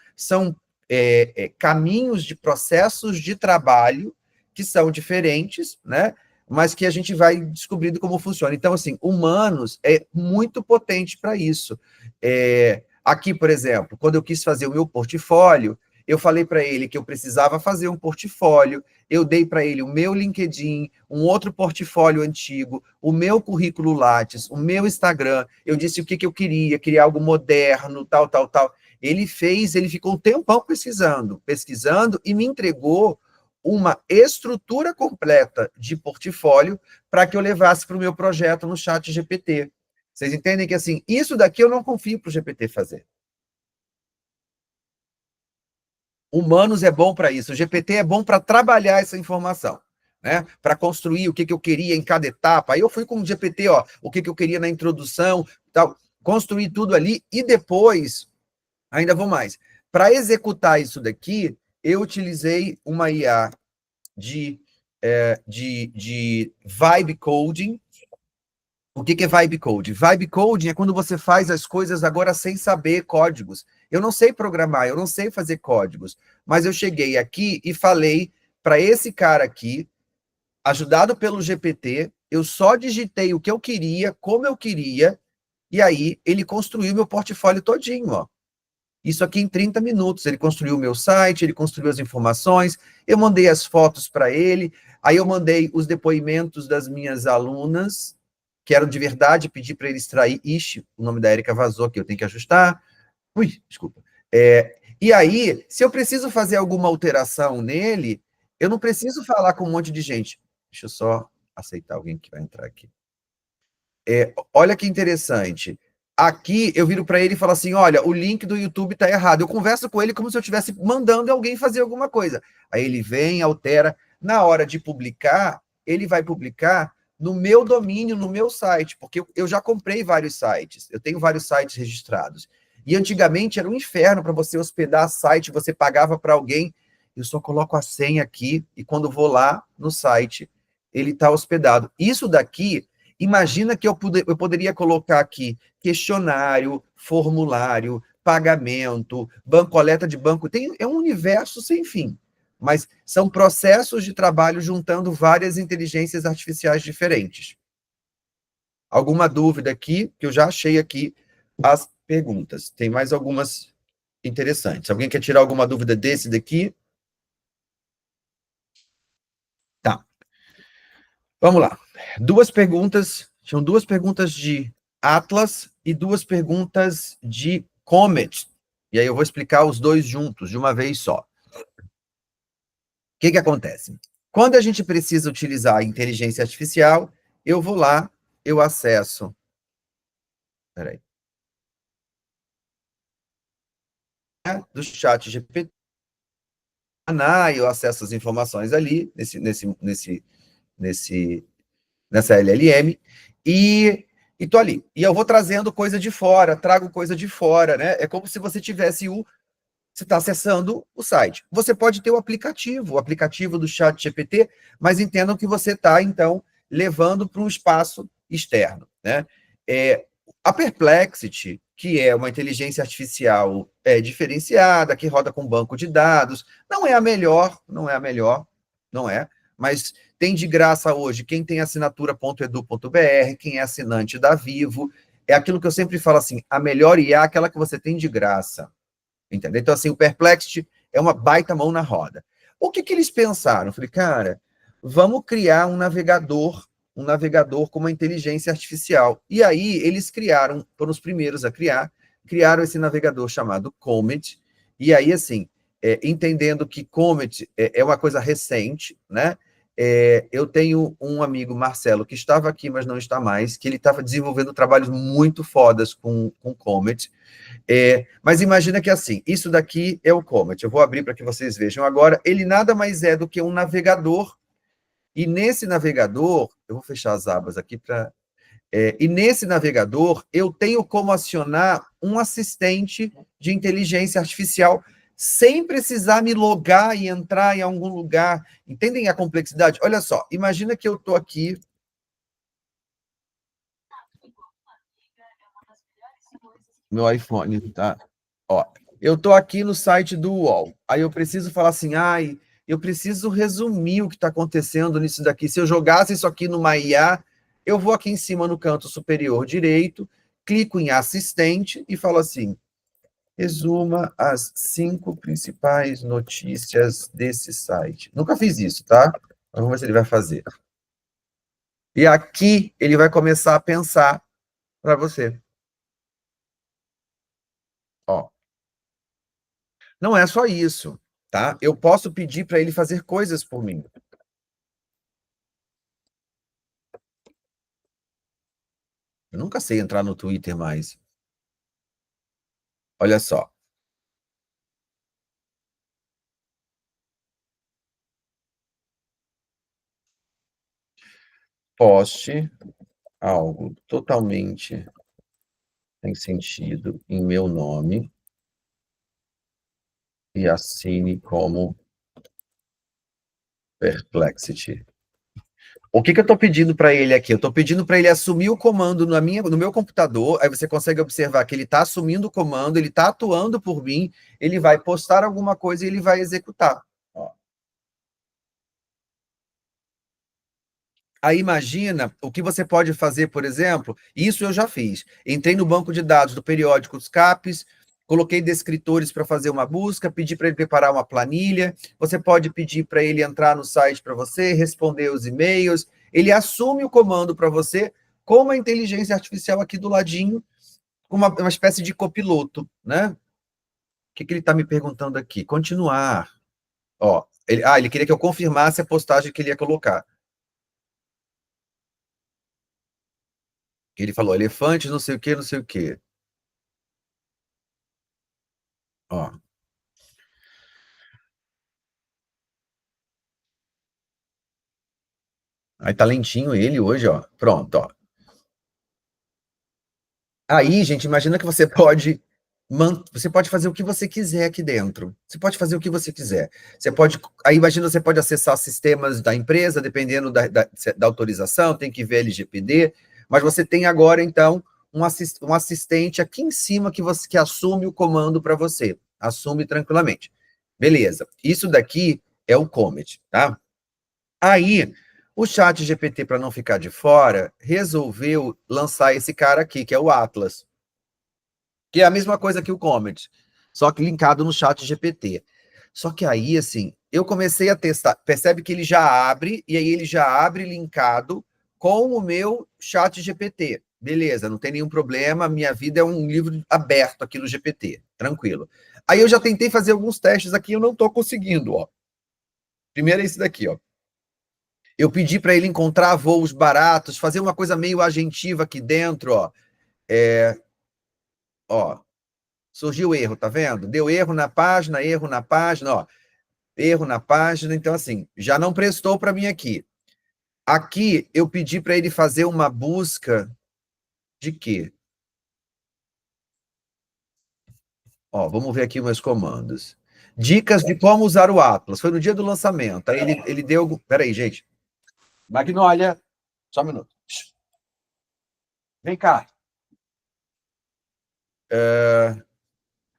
caminhos de processos de trabalho que são diferentes, né? Mas que a gente vai descobrindo como funciona. Então, assim, Humanos é muito potente para isso. Aqui, por exemplo, quando eu quis fazer o meu portfólio, eu falei para ele que eu precisava fazer um portfólio, eu dei para ele o meu LinkedIn, um outro portfólio antigo, o meu currículo Lattes, o meu Instagram, eu disse o que eu queria algo moderno, tal. Ele ficou um tempão pesquisando, e me entregou uma estrutura completa de portfólio para que eu levasse para o meu projeto no ChatGPT. Vocês entendem que, assim, isso daqui eu não confio para o GPT fazer. Humanos é bom para isso, o GPT é bom para trabalhar essa informação, né? Para construir o que eu queria em cada etapa. Aí eu fui com o GPT, ó, o que eu queria na introdução, tal, construir tudo ali, e depois, ainda vou mais, para executar isso daqui, eu utilizei uma IA de vibe coding. O que é vibe coding? Vibe coding é quando você faz as coisas agora sem saber códigos. Eu não sei programar, eu não sei fazer códigos, mas eu cheguei aqui e falei para esse cara aqui, ajudado pelo GPT, eu só digitei o que eu queria, como eu queria, e aí ele construiu meu portfólio todinho, ó. Isso aqui em 30 minutos. Ele construiu o meu site, ele construiu as informações, eu mandei as fotos para ele, aí eu mandei os depoimentos das minhas alunas, que eram de verdade, pedi para ele extrair. Ixi, o nome da Érica vazou aqui, eu tenho que ajustar. Ui, desculpa. E aí, se eu preciso fazer alguma alteração nele, eu não preciso falar com um monte de gente. Deixa eu só aceitar alguém que vai entrar aqui. Olha que interessante. Aqui eu viro para ele e falo assim, olha, o link do YouTube está errado. Eu converso com ele como se eu estivesse mandando alguém fazer alguma coisa. Aí ele vem, altera. Na hora de publicar, ele vai publicar no meu domínio, no meu site, porque eu já comprei vários sites. Eu tenho vários sites registrados. E antigamente era um inferno para você hospedar site, você pagava para alguém. Eu só coloco a senha aqui e quando vou lá no site, ele está hospedado. Isso daqui... Imagina que eu poderia colocar aqui questionário, formulário, pagamento, coleta de banco, é um universo sem fim, mas são processos de trabalho juntando várias inteligências artificiais diferentes. Alguma dúvida aqui? Que eu já achei aqui as perguntas. Tem mais algumas interessantes. Alguém quer tirar alguma dúvida desse daqui? Tá. Vamos lá. Tinham duas perguntas de Atlas e duas perguntas de Comet. E aí eu vou explicar os dois juntos, de uma vez só. O que acontece? Quando a gente precisa utilizar a inteligência artificial, eu vou lá, eu acesso. Peraí. Do chat GPT, eu acesso as informações ali, nessa LLM, e tô ali. E eu vou trazendo coisa de fora, trago coisa de fora, né? É como se você tivesse você está acessando o site. Você pode ter o aplicativo do chat GPT, mas entendam que você está, então, levando para um espaço externo, né? A Perplexity, que é uma inteligência artificial diferenciada, que roda com banco de dados, não é a melhor, mas tem de graça hoje quem tem assinatura.edu.br, quem é assinante da Vivo, é aquilo que eu sempre falo assim, a melhor IA é aquela que você tem de graça, entendeu? Então, assim, o Perplexity é uma baita mão na roda. O que eles pensaram? Eu falei, cara, vamos criar um navegador com uma inteligência artificial. E aí, eles foram os primeiros a criaram esse navegador chamado Comet, e aí, assim, entendendo que Comet é uma coisa recente, né? Eu tenho um amigo, Marcelo, que estava aqui, mas não está mais, que ele estava desenvolvendo trabalhos muito fodas com Comet, mas imagina que assim, isso daqui é o Comet, eu vou abrir para que vocês vejam agora, ele nada mais é do que um navegador, e nesse navegador, eu vou fechar as abas aqui para... e nesse navegador, eu tenho como acionar um assistente de inteligência artificial sem precisar me logar e entrar em algum lugar. Entendem a complexidade? Olha só, imagina que eu estou aqui... Meu iPhone, tá? Ó, eu estou aqui no site do UOL. Aí eu preciso falar assim, eu preciso resumir o que está acontecendo nisso daqui. Se eu jogasse isso aqui numa IA, eu vou aqui em cima no canto superior direito, clico em assistente e falo assim, resuma as 5 principais notícias desse site. Nunca fiz isso, tá? Vamos ver se ele vai fazer. E aqui ele vai começar a pensar para você. Ó. Não é só isso, tá? Eu posso pedir para ele fazer coisas por mim. Eu nunca sei entrar no Twitter mais. Olha só. Poste algo totalmente sem sentido em meu nome e assine como Perplexity. O que eu estou pedindo para ele aqui? Eu estou pedindo para ele assumir o comando no meu computador, aí você consegue observar que ele está assumindo o comando, ele está atuando por mim, ele vai postar alguma coisa e ele vai executar. Ó. Aí imagina o que você pode fazer, por exemplo, isso eu já fiz. Entrei no banco de dados do periódico dos CAPES, coloquei descritores para fazer uma busca, pedi para ele preparar uma planilha, você pode pedir para ele entrar no site para você, responder os e-mails, ele assume o comando para você com uma inteligência artificial aqui do ladinho, com uma espécie de copiloto, né? O que ele está me perguntando aqui? Continuar. Ó, ele queria que eu confirmasse a postagem que ele ia colocar. Ele falou, elefante, não sei o quê, não sei o quê. Ó. Aí tá lentinho ele hoje, ó. Pronto, ó. Aí, gente, imagina que você pode fazer o que você quiser aqui dentro. Você pode fazer o que você quiser. Aí imagina, você pode acessar sistemas da empresa, dependendo da autorização, tem que ver LGPD, mas você tem agora, então, um assistente aqui em cima que assume o comando para você. Assume tranquilamente. Beleza. Isso daqui é o Comet, tá? Aí, o ChatGPT, para não ficar de fora, resolveu lançar esse cara aqui, que é o Atlas, que é a mesma coisa que o Comet, só que linkado no ChatGPT. Só que aí, assim, eu comecei a testar. Percebe que ele já abre, e aí ele já abre linkado com o meu ChatGPT. Beleza, não tem nenhum problema, minha vida é um livro aberto aqui no GPT, tranquilo. Aí eu já tentei fazer alguns testes aqui, eu não estou conseguindo, ó. Primeiro é esse daqui, ó. Eu pedi para ele encontrar voos baratos, fazer uma coisa meio agentiva aqui dentro, ó. Ó, surgiu erro, tá vendo? Deu erro na página, ó. Erro na página, então assim, já não prestou para mim aqui. Aqui eu pedi para ele fazer uma busca de quê? Ó, vamos ver aqui meus comandos. Dicas de como usar o Atlas. Foi no dia do lançamento. Aí ele deu... Peraí, gente. Magnólia, só um minuto. Vem cá.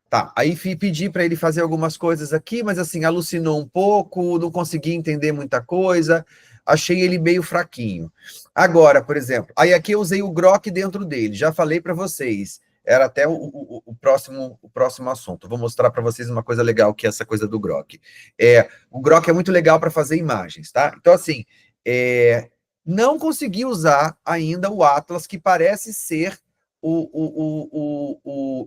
Tá, aí pedi para ele fazer algumas coisas aqui, mas assim, alucinou um pouco, não consegui entender muita coisa, achei ele meio fraquinho. Agora, por exemplo, aí aqui eu usei o Grok dentro dele, já falei para vocês, era até o próximo assunto. Vou mostrar para vocês uma coisa legal, que é essa coisa do Grok. O Grok é muito legal para fazer imagens, tá? Então, assim, não consegui usar ainda o Atlas, que parece ser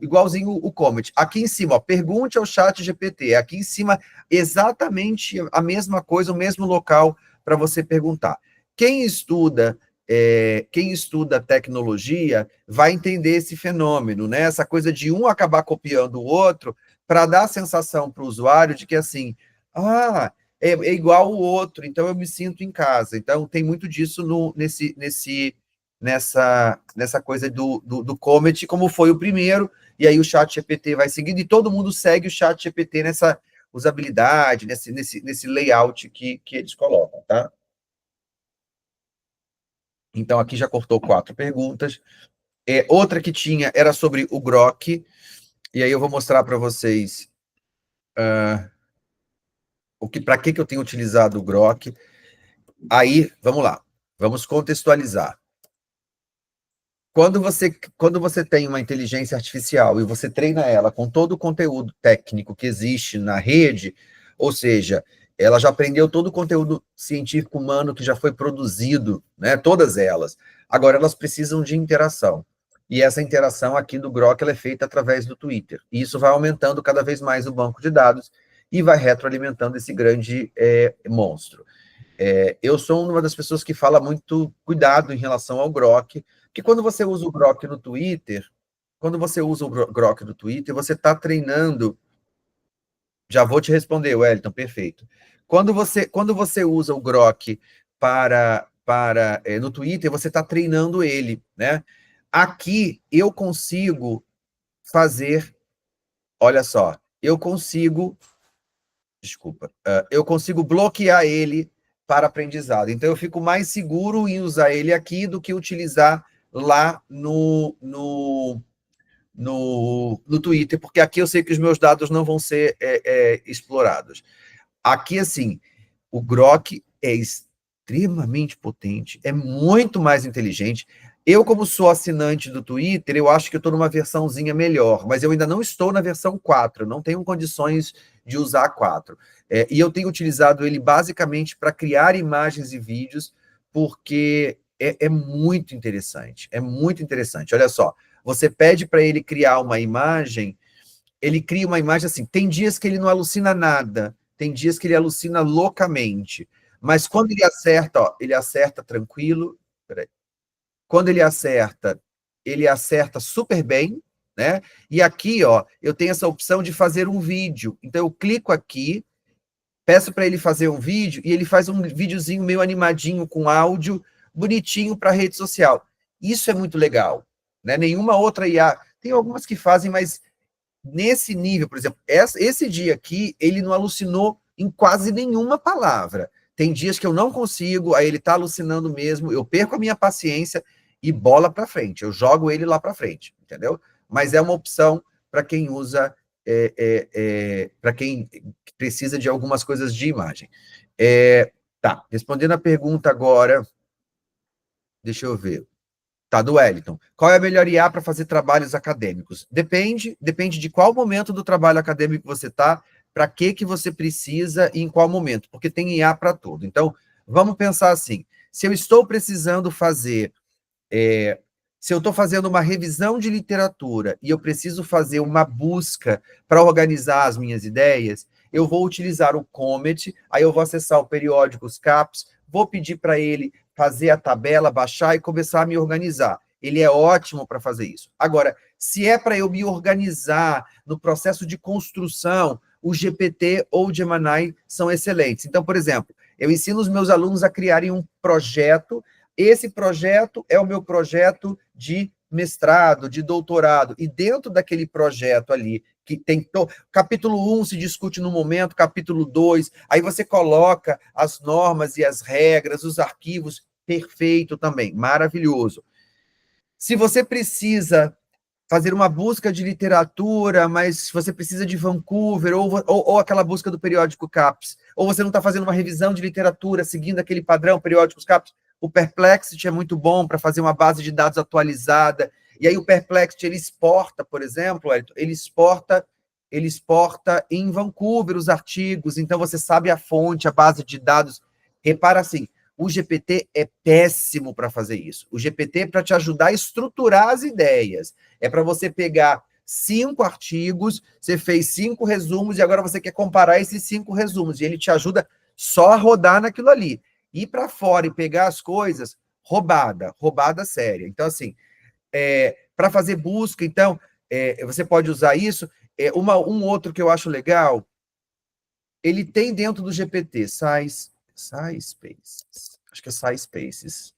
igualzinho o Comet. Aqui em cima, ó, pergunte ao ChatGPT. Aqui em cima, exatamente a mesma coisa, o mesmo local para você perguntar. Quem estuda tecnologia vai entender esse fenômeno, né? Essa coisa de um acabar copiando o outro para dar a sensação para o usuário de que, assim, é igual o outro, então eu me sinto em casa. Então, tem muito disso nessa coisa do Comet, como foi o primeiro, e aí o ChatGPT vai seguindo, e todo mundo segue o ChatGPT nessa usabilidade, nesse layout que eles colocam, tá? Então, aqui já cortou 4 perguntas. Outra que tinha era sobre o Grok, e aí eu vou mostrar para vocês para que eu tenho utilizado o Grok. Aí, vamos lá, vamos contextualizar. Quando você tem uma inteligência artificial e você treina ela com todo o conteúdo técnico que existe na rede, ou seja, ela já aprendeu todo o conteúdo científico humano que já foi produzido, né, todas elas. Agora, elas precisam de interação. E essa interação aqui do Grok ela é feita através do Twitter. E isso vai aumentando cada vez mais o banco de dados e vai retroalimentando esse grande monstro. Eu sou uma das pessoas que fala muito cuidado em relação ao Grok, porque quando você usa o Grok no Twitter, você está treinando... Já vou te responder, Wellington, perfeito. Quando você usa o Grok no Twitter, você está treinando ele, né? Aqui, eu consigo fazer... Olha só, eu consigo bloquear ele para aprendizado. Então, eu fico mais seguro em usar ele aqui do que utilizar lá no Twitter, porque aqui eu sei que os meus dados não vão ser explorados. Aqui, assim, o Grok é extremamente potente, é muito mais inteligente. Eu, como sou assinante do Twitter, eu acho que eu estou numa versãozinha melhor, mas eu ainda não estou na versão 4, não tenho condições de usar a 4. E eu tenho utilizado ele basicamente para criar imagens e vídeos, porque é muito interessante, Olha só, você pede para ele criar uma imagem, ele cria uma imagem assim, tem dias que ele não alucina nada, tem dias que ele alucina loucamente, mas quando ele acerta, ó, ele acerta tranquilo, peraí. Quando ele acerta super bem, né? E aqui, ó, eu tenho essa opção de fazer um vídeo. Então, eu clico aqui, peço para ele fazer um vídeo, e ele faz um videozinho meio animadinho, com áudio, bonitinho para a rede social. Isso é muito legal, né? Nenhuma outra IA. Tem algumas que fazem, mas nesse nível, por exemplo, esse dia aqui, ele não alucinou em quase nenhuma palavra. Tem dias que eu não consigo, aí ele está alucinando mesmo, eu perco a minha paciência, e bola para frente. Eu jogo ele lá para frente, entendeu? Mas é uma opção para quem usa, para quem precisa de algumas coisas de imagem. Tá, respondendo a pergunta agora, deixa eu ver. Tá, do Wellington. Qual é a melhor IA para fazer trabalhos acadêmicos? Depende de qual momento do trabalho acadêmico você está, para que você precisa e em qual momento, porque tem IA para tudo. Então, vamos pensar assim, se eu estou precisando fazer, se eu estou fazendo uma revisão de literatura e eu preciso fazer uma busca para organizar as minhas ideias, eu vou utilizar o Comet, aí eu vou acessar o Periódicos CAPES, vou pedir para ele fazer a tabela, baixar e começar a me organizar. Ele é ótimo para fazer isso. Agora, se é para eu me organizar no processo de construção, o GPT ou o Gemini são excelentes. Então, por exemplo, eu ensino os meus alunos a criarem um projeto. Esse projeto é o meu projeto de mestrado, de doutorado. E dentro daquele projeto ali, que tem capítulo 1 se discute no momento, capítulo 2, aí você coloca as normas e as regras, os arquivos, perfeito também, maravilhoso. Se você precisa fazer uma busca de literatura, mas você precisa de Vancouver, ou aquela busca do periódico CAPES, ou você não está fazendo uma revisão de literatura seguindo aquele padrão, periódicos CAPES, o Perplexity é muito bom para fazer uma base de dados atualizada, e aí o Perplexity, ele exporta, por exemplo, ele exporta em Vancouver os artigos, então você sabe a fonte, a base de dados. Repara assim, o GPT é péssimo para fazer isso. O GPT é para te ajudar a estruturar as ideias. É para você pegar 5 artigos, você fez 5 resumos, e agora você quer comparar esses 5 resumos, e ele te ajuda só a rodar naquilo ali. Ir para fora e pegar as coisas, roubada séria. Então, assim, para fazer busca, então, você pode usar isso. Um outro que eu acho legal, ele tem dentro do GPT, SciSpaces, acho que é SciSpaces.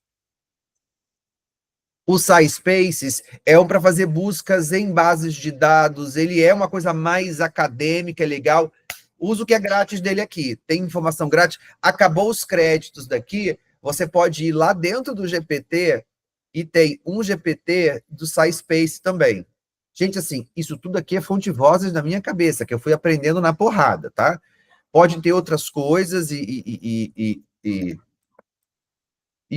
O SciSpaces é para fazer buscas em bases de dados, ele é uma coisa mais acadêmica, é legal. Usa o que é grátis dele aqui, tem informação grátis. Acabou os créditos daqui, você pode ir lá dentro do GPT e tem um GPT do SciSpace também. Gente, assim, isso tudo aqui é fonte vozes na minha cabeça, que eu fui aprendendo na porrada, tá? Pode ter outras coisas e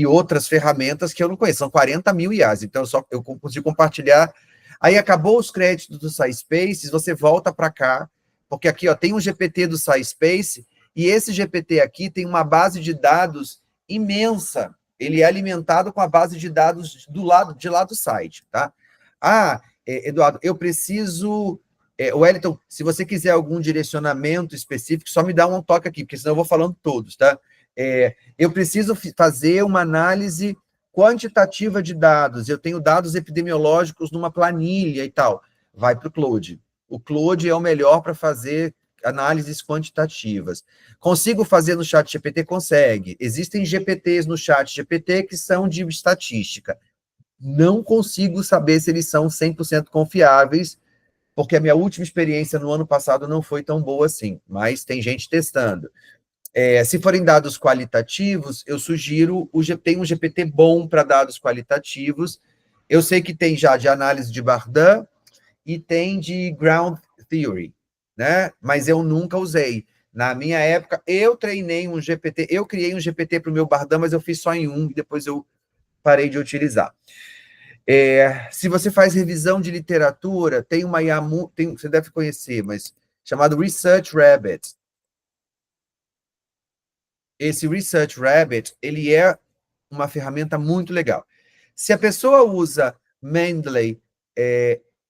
outras ferramentas que eu não conheço. São 40 mil IAs, então eu consigo compartilhar. Aí acabou os créditos do SciSpace, você volta para cá, porque aqui ó, tem um GPT do SciSpace, e esse GPT aqui tem uma base de dados imensa. Ele é alimentado com a base de dados de lá do site, tá? Eduardo, eu preciso... Wellington, se você quiser algum direcionamento específico, só me dá um toque aqui, porque senão eu vou falando todos, tá? Eu preciso fazer uma análise quantitativa de dados, eu tenho dados epidemiológicos numa planilha e tal. Vai para o Claude. O Claude é o melhor para fazer análises quantitativas. Consigo fazer no chat GPT? Consegue. Existem GPTs no chat GPT que são de estatística. Não consigo saber se eles são 100% confiáveis, porque a minha última experiência no ano passado não foi tão boa assim, mas tem gente testando. Se forem dados qualitativos, eu sugiro, tem um GPT bom para dados qualitativos, eu sei que tem já de análise de Bardan e tem de Ground Theory, né? Mas eu nunca usei. Na minha época, eu treinei um GPT, eu criei um GPT para o meu Bardan, mas eu fiz só em um, e depois eu parei de utilizar. Se você faz revisão de literatura, tem uma IA, você deve conhecer, mas chamado Research Rabbit. Esse Research Rabbit, ele é uma ferramenta muito legal. Se a pessoa usa Mendeley,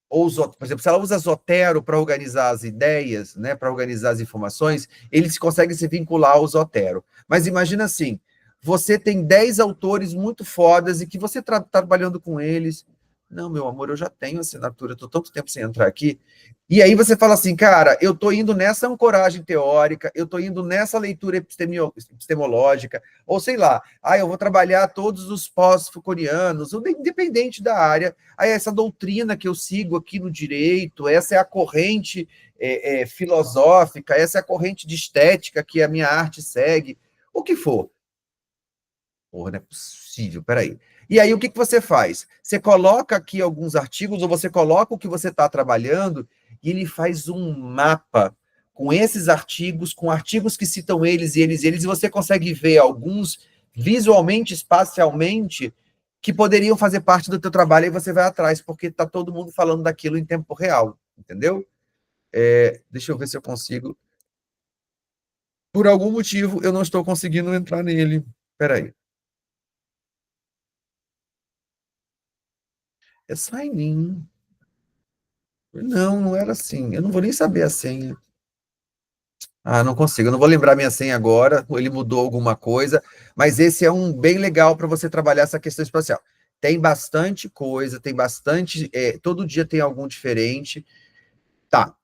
por exemplo, se ela usa Zotero para organizar as ideias, né, para organizar as informações, eles conseguem se vincular ao Zotero. Mas imagina assim, você tem 10 autores muito fodas e que você está trabalhando com eles. Não, meu amor, eu já tenho assinatura, estou tanto tempo sem entrar aqui. E aí você fala assim, cara, eu estou indo nessa ancoragem teórica, eu estou indo nessa leitura epistemológica, ou sei lá, eu vou trabalhar todos os pós-Foucaultianos, independente da área, aí essa doutrina que eu sigo aqui no direito, essa é a corrente filosófica, essa é a corrente de estética que a minha arte segue, o que for. Porra, não é possível, peraí. E aí, o que você faz? Você coloca aqui alguns artigos, ou você coloca o que você está trabalhando, e ele faz um mapa com esses artigos, com artigos que citam eles, e você consegue ver alguns visualmente, espacialmente, que poderiam fazer parte do teu trabalho, e você vai atrás, porque está todo mundo falando daquilo em tempo real, entendeu? Deixa eu ver se eu consigo. Por algum motivo, eu não estou conseguindo entrar nele. Espera aí. É sign in. Não, não era assim. Eu não vou nem saber a senha. Ah, não consigo. Eu não vou lembrar minha senha agora. Ele mudou alguma coisa. Mas esse é um bem legal para você trabalhar essa questão espacial. Tem bastante coisa, tem bastante. Todo dia tem algum diferente. Tá.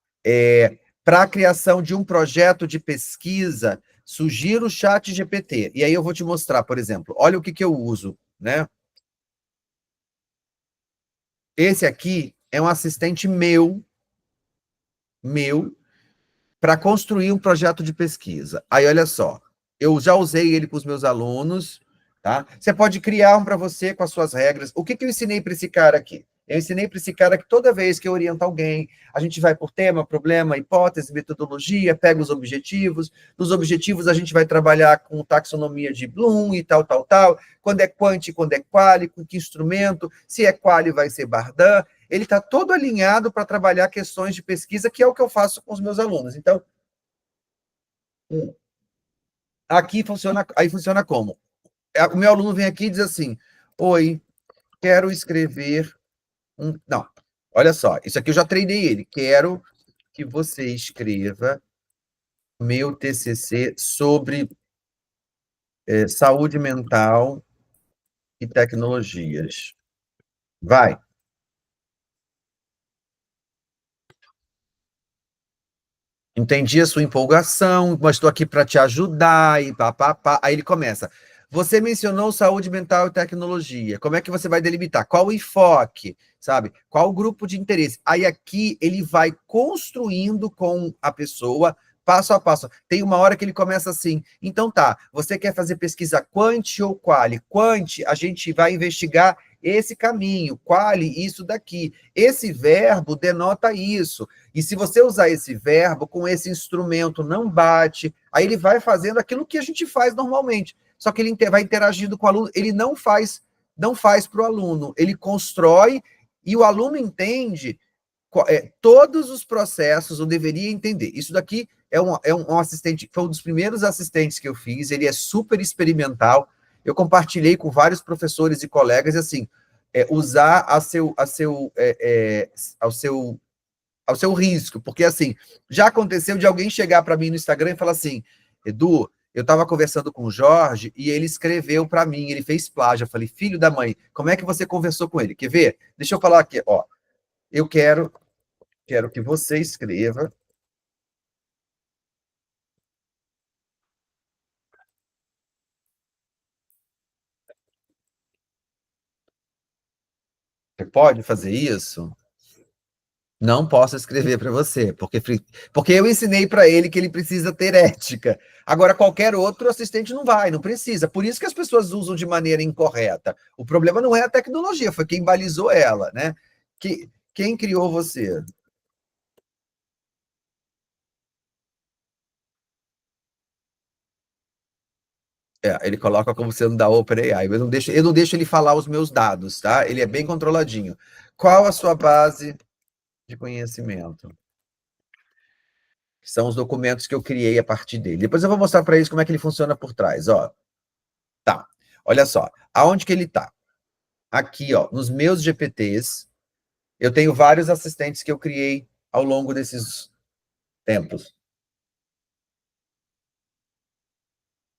Para a criação de um projeto de pesquisa, sugiro o chat GPT. E aí eu vou te mostrar, por exemplo. Olha o que eu uso, né? Esse aqui é um assistente meu, para construir um projeto de pesquisa. Aí, olha só, eu já usei ele com os meus alunos, tá? Você pode criar um para você com as suas regras. O que eu ensinei para esse cara aqui? Eu ensinei para esse cara que toda vez que eu oriento alguém, a gente vai por tema, problema, hipótese, metodologia, pega os objetivos. Nos objetivos, a gente vai trabalhar com taxonomia de Bloom e tal, tal, tal. Quando é quant, quando é quali, com que instrumento. Se é quali, vai ser Bardan. Ele está todo alinhado para trabalhar questões de pesquisa, que é o que eu faço com os meus alunos. Então, aqui funciona, aí funciona como? O meu aluno vem aqui e diz assim: oi, quero escrever um. Não, olha só, isso aqui eu já treinei ele. Quero que você escreva meu TCC sobre saúde mental e tecnologias. Vai. Entendi a sua empolgação, mas estou aqui para te ajudar e pá, pá, pá. Aí ele começa. Você mencionou saúde mental e tecnologia. Como é que você vai delimitar? Qual o enfoque, sabe? Qual o grupo de interesse? Aí aqui ele vai construindo com a pessoa, passo a passo. Tem uma hora que ele começa assim. Então tá, você quer fazer pesquisa quant ou quali? Quant, a gente vai investigar esse caminho, quali, isso daqui. Esse verbo denota isso. E se você usar esse verbo com esse instrumento não bate, aí ele vai fazendo aquilo que a gente faz normalmente. Só que ele vai interagindo com o aluno, ele não faz para o aluno, ele constrói e o aluno entende todos os processos, ou deveria entender. Isso daqui é um assistente, foi um dos primeiros assistentes que eu fiz, ele é super experimental. Eu compartilhei com vários professores e colegas, e assim, usar ao seu risco, porque assim, já aconteceu de alguém chegar para mim no Instagram e falar assim: Edu, eu estava conversando com o Jorge e ele escreveu para mim, ele fez plágio. Eu falei: filho da mãe, como é que você conversou com ele? Quer ver? Deixa eu falar aqui, ó. Eu quero que você escreva. Você pode fazer isso? Não posso escrever para você, porque eu ensinei para ele que ele precisa ter ética. Agora, qualquer outro assistente não precisa. Por isso que as pessoas usam de maneira incorreta. O problema não é a tecnologia, foi quem balizou ela, né? Quem criou você? Ele coloca como sendo da OpenAI. Eu não deixo ele falar os meus dados, tá? Ele é bem controladinho. Qual a sua base de conhecimento? Que são os documentos que eu criei a partir dele. Depois eu vou mostrar para eles como é que ele funciona por trás, ó. Tá. Olha só, aonde que ele tá? Aqui, ó, nos meus GPTs, eu tenho vários assistentes que eu criei ao longo desses tempos.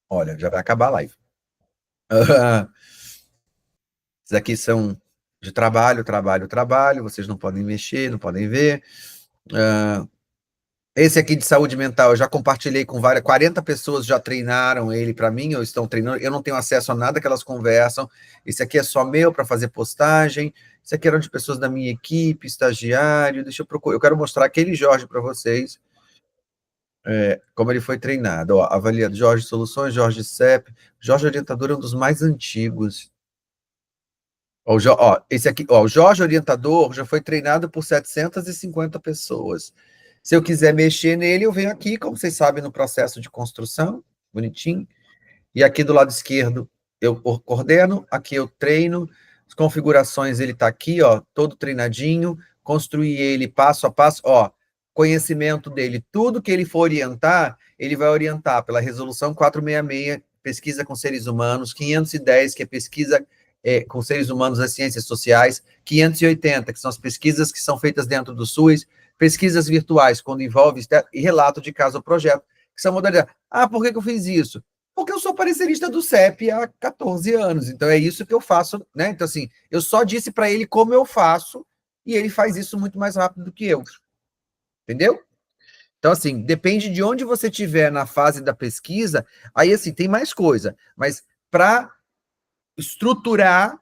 Olha, já vai acabar a live. Esses aqui são de trabalho, trabalho, trabalho. Vocês não podem mexer, não podem ver. Esse aqui de saúde mental, eu já compartilhei com 40 pessoas já treinaram ele para mim, ou estão treinando. Eu não tenho acesso a nada que elas conversam. Esse aqui é só meu para fazer postagem. Esse aqui era de pessoas da minha equipe, estagiário. Deixa eu procurar. Eu quero mostrar aquele Jorge para vocês, como ele foi treinado. Ó, avaliado Jorge Soluções, Jorge CEP. Jorge Orientador é um dos mais antigos. Esse aqui, o Jorge Orientador já foi treinado por 750 pessoas. Se eu quiser mexer nele, eu venho aqui, como vocês sabem, no processo de construção, bonitinho. E aqui do lado esquerdo eu coordeno, aqui eu treino, as configurações ele está aqui, ó, todo treinadinho, construir ele passo a passo, ó, conhecimento dele, tudo que ele for orientar, ele vai orientar pela resolução 466, pesquisa com seres humanos, 510, que é pesquisa com seres humanos das ciências sociais, 580, que são as pesquisas que são feitas dentro do SUS, pesquisas virtuais, quando envolve e relato de caso ou projeto, que são modalidades. Ah, por que eu fiz isso? Porque eu sou parecerista do CEP há 14 anos, então é isso que eu faço, né? Então, assim, eu só disse para ele como eu faço, e ele faz isso muito mais rápido do que eu. Entendeu? Então, assim, depende de onde você estiver na fase da pesquisa, aí, assim, tem mais coisa, mas para estruturar,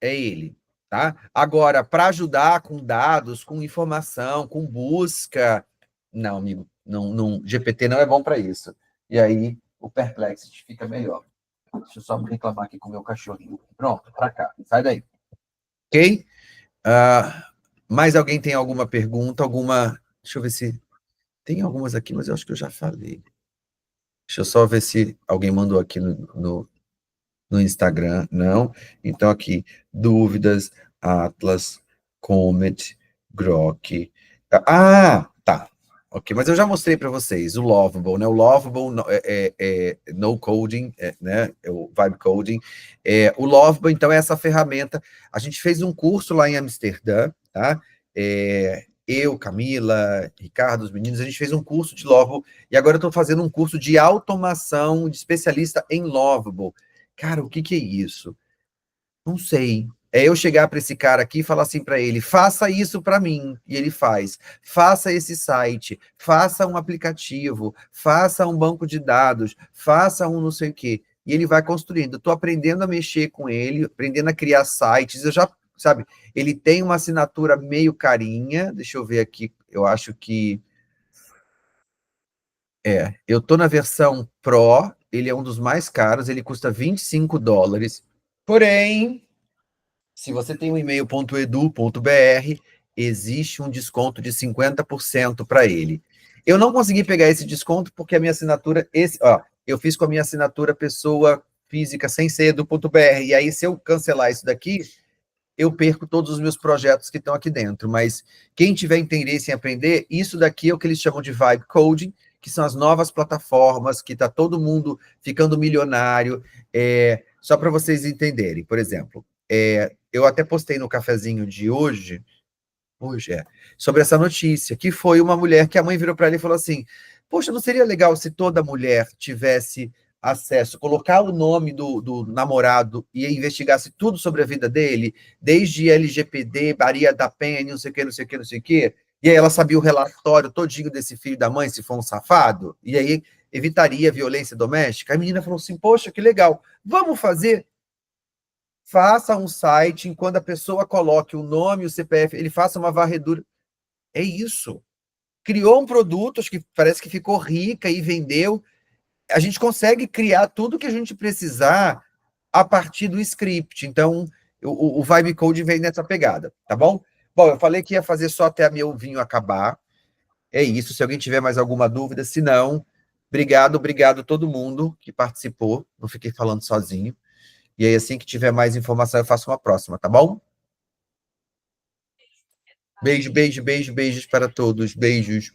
é ele, tá? Agora, para ajudar com dados, com informação, com busca, não, amigo, não, GPT não é bom para isso. E aí, o Perplexity fica melhor. Deixa eu só reclamar aqui com o meu cachorrinho. Pronto, para cá, sai daí. Ok? Mais alguém tem alguma pergunta? Deixa eu ver se... Tem algumas aqui, mas eu acho que eu já falei. Deixa eu só ver se alguém mandou aqui no Instagram. Não? Então, aqui, dúvidas, Atlas, Comet, Grok. Tá. Ok, mas eu já mostrei para vocês o Lovable, né? O Lovable no coding, né? O vibe coding. O Lovable, então, é essa ferramenta. A gente fez um curso lá em Amsterdã, tá? Eu, Camila, Ricardo, os meninos, a gente fez um curso de Lovable e agora eu estou fazendo um curso de automação de especialista em Lovable. Cara, o que é isso? Não sei. É eu chegar para esse cara aqui e falar assim para ele, faça isso para mim, e ele faz. Faça esse site, faça um aplicativo, faça um banco de dados, faça um não sei o quê. E ele vai construindo. Estou aprendendo a mexer com ele, aprendendo a criar sites. Eu já, sabe, ele tem uma assinatura meio carinha. Deixa eu ver aqui, eu acho que... eu estou na versão Pro, ele é um dos mais caros, ele custa $25. Porém... Se você tem um e-mail.edu.br, existe um desconto de 50% para ele. Eu não consegui pegar esse desconto porque a minha assinatura... eu fiz com a minha assinatura pessoa física sem ser edu.br. E aí, se eu cancelar isso daqui, eu perco todos os meus projetos que estão aqui dentro. Mas quem tiver interesse em aprender, isso daqui é o que eles chamam de Vibe Coding, que são as novas plataformas, que está todo mundo ficando milionário. Só para vocês entenderem, por exemplo, eu até postei no cafezinho de hoje, sobre essa notícia, que foi uma mulher que a mãe virou para ela e falou assim, poxa, não seria legal se toda mulher tivesse acesso, colocar o nome do namorado e investigasse tudo sobre a vida dele, desde LGPD, Maria da Penha, não sei o que, não sei o que, não sei o que, e aí ela sabia o relatório todinho desse filho da mãe, se for um safado, e aí evitaria violência doméstica. A menina falou assim, poxa, que legal, vamos fazer? Faça um site, enquanto a pessoa coloque o nome, o CPF, ele faça uma varredura. É isso. Criou um produto, acho que parece que ficou rica e vendeu. A gente consegue criar tudo que a gente precisar a partir do script. Então, o Vibe Code vem nessa pegada, tá bom? Bom, eu falei que ia fazer só até meu vinho acabar. É isso. Se alguém tiver mais alguma dúvida, se não, obrigado a todo mundo que participou. Não fiquei falando sozinho. E aí, assim que tiver mais informação, eu faço uma próxima, tá bom? Beijos para todos. Beijos.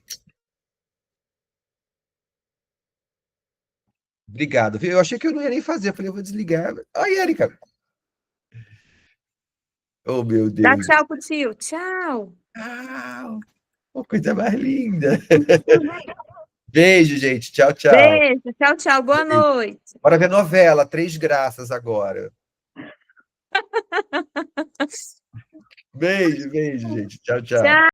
Obrigado. Eu achei que eu não ia nem fazer. Eu falei, eu vou desligar. Ai, Érica. Oh, meu Dá Deus. tchau pro tio. Tchau. Ah, coisa mais linda. Beijo, gente. Tchau, tchau. Beijo. Tchau, tchau. Boa noite. Bora ver novela. Três Graças agora. Beijo, gente. Tchau, tchau. Tchau.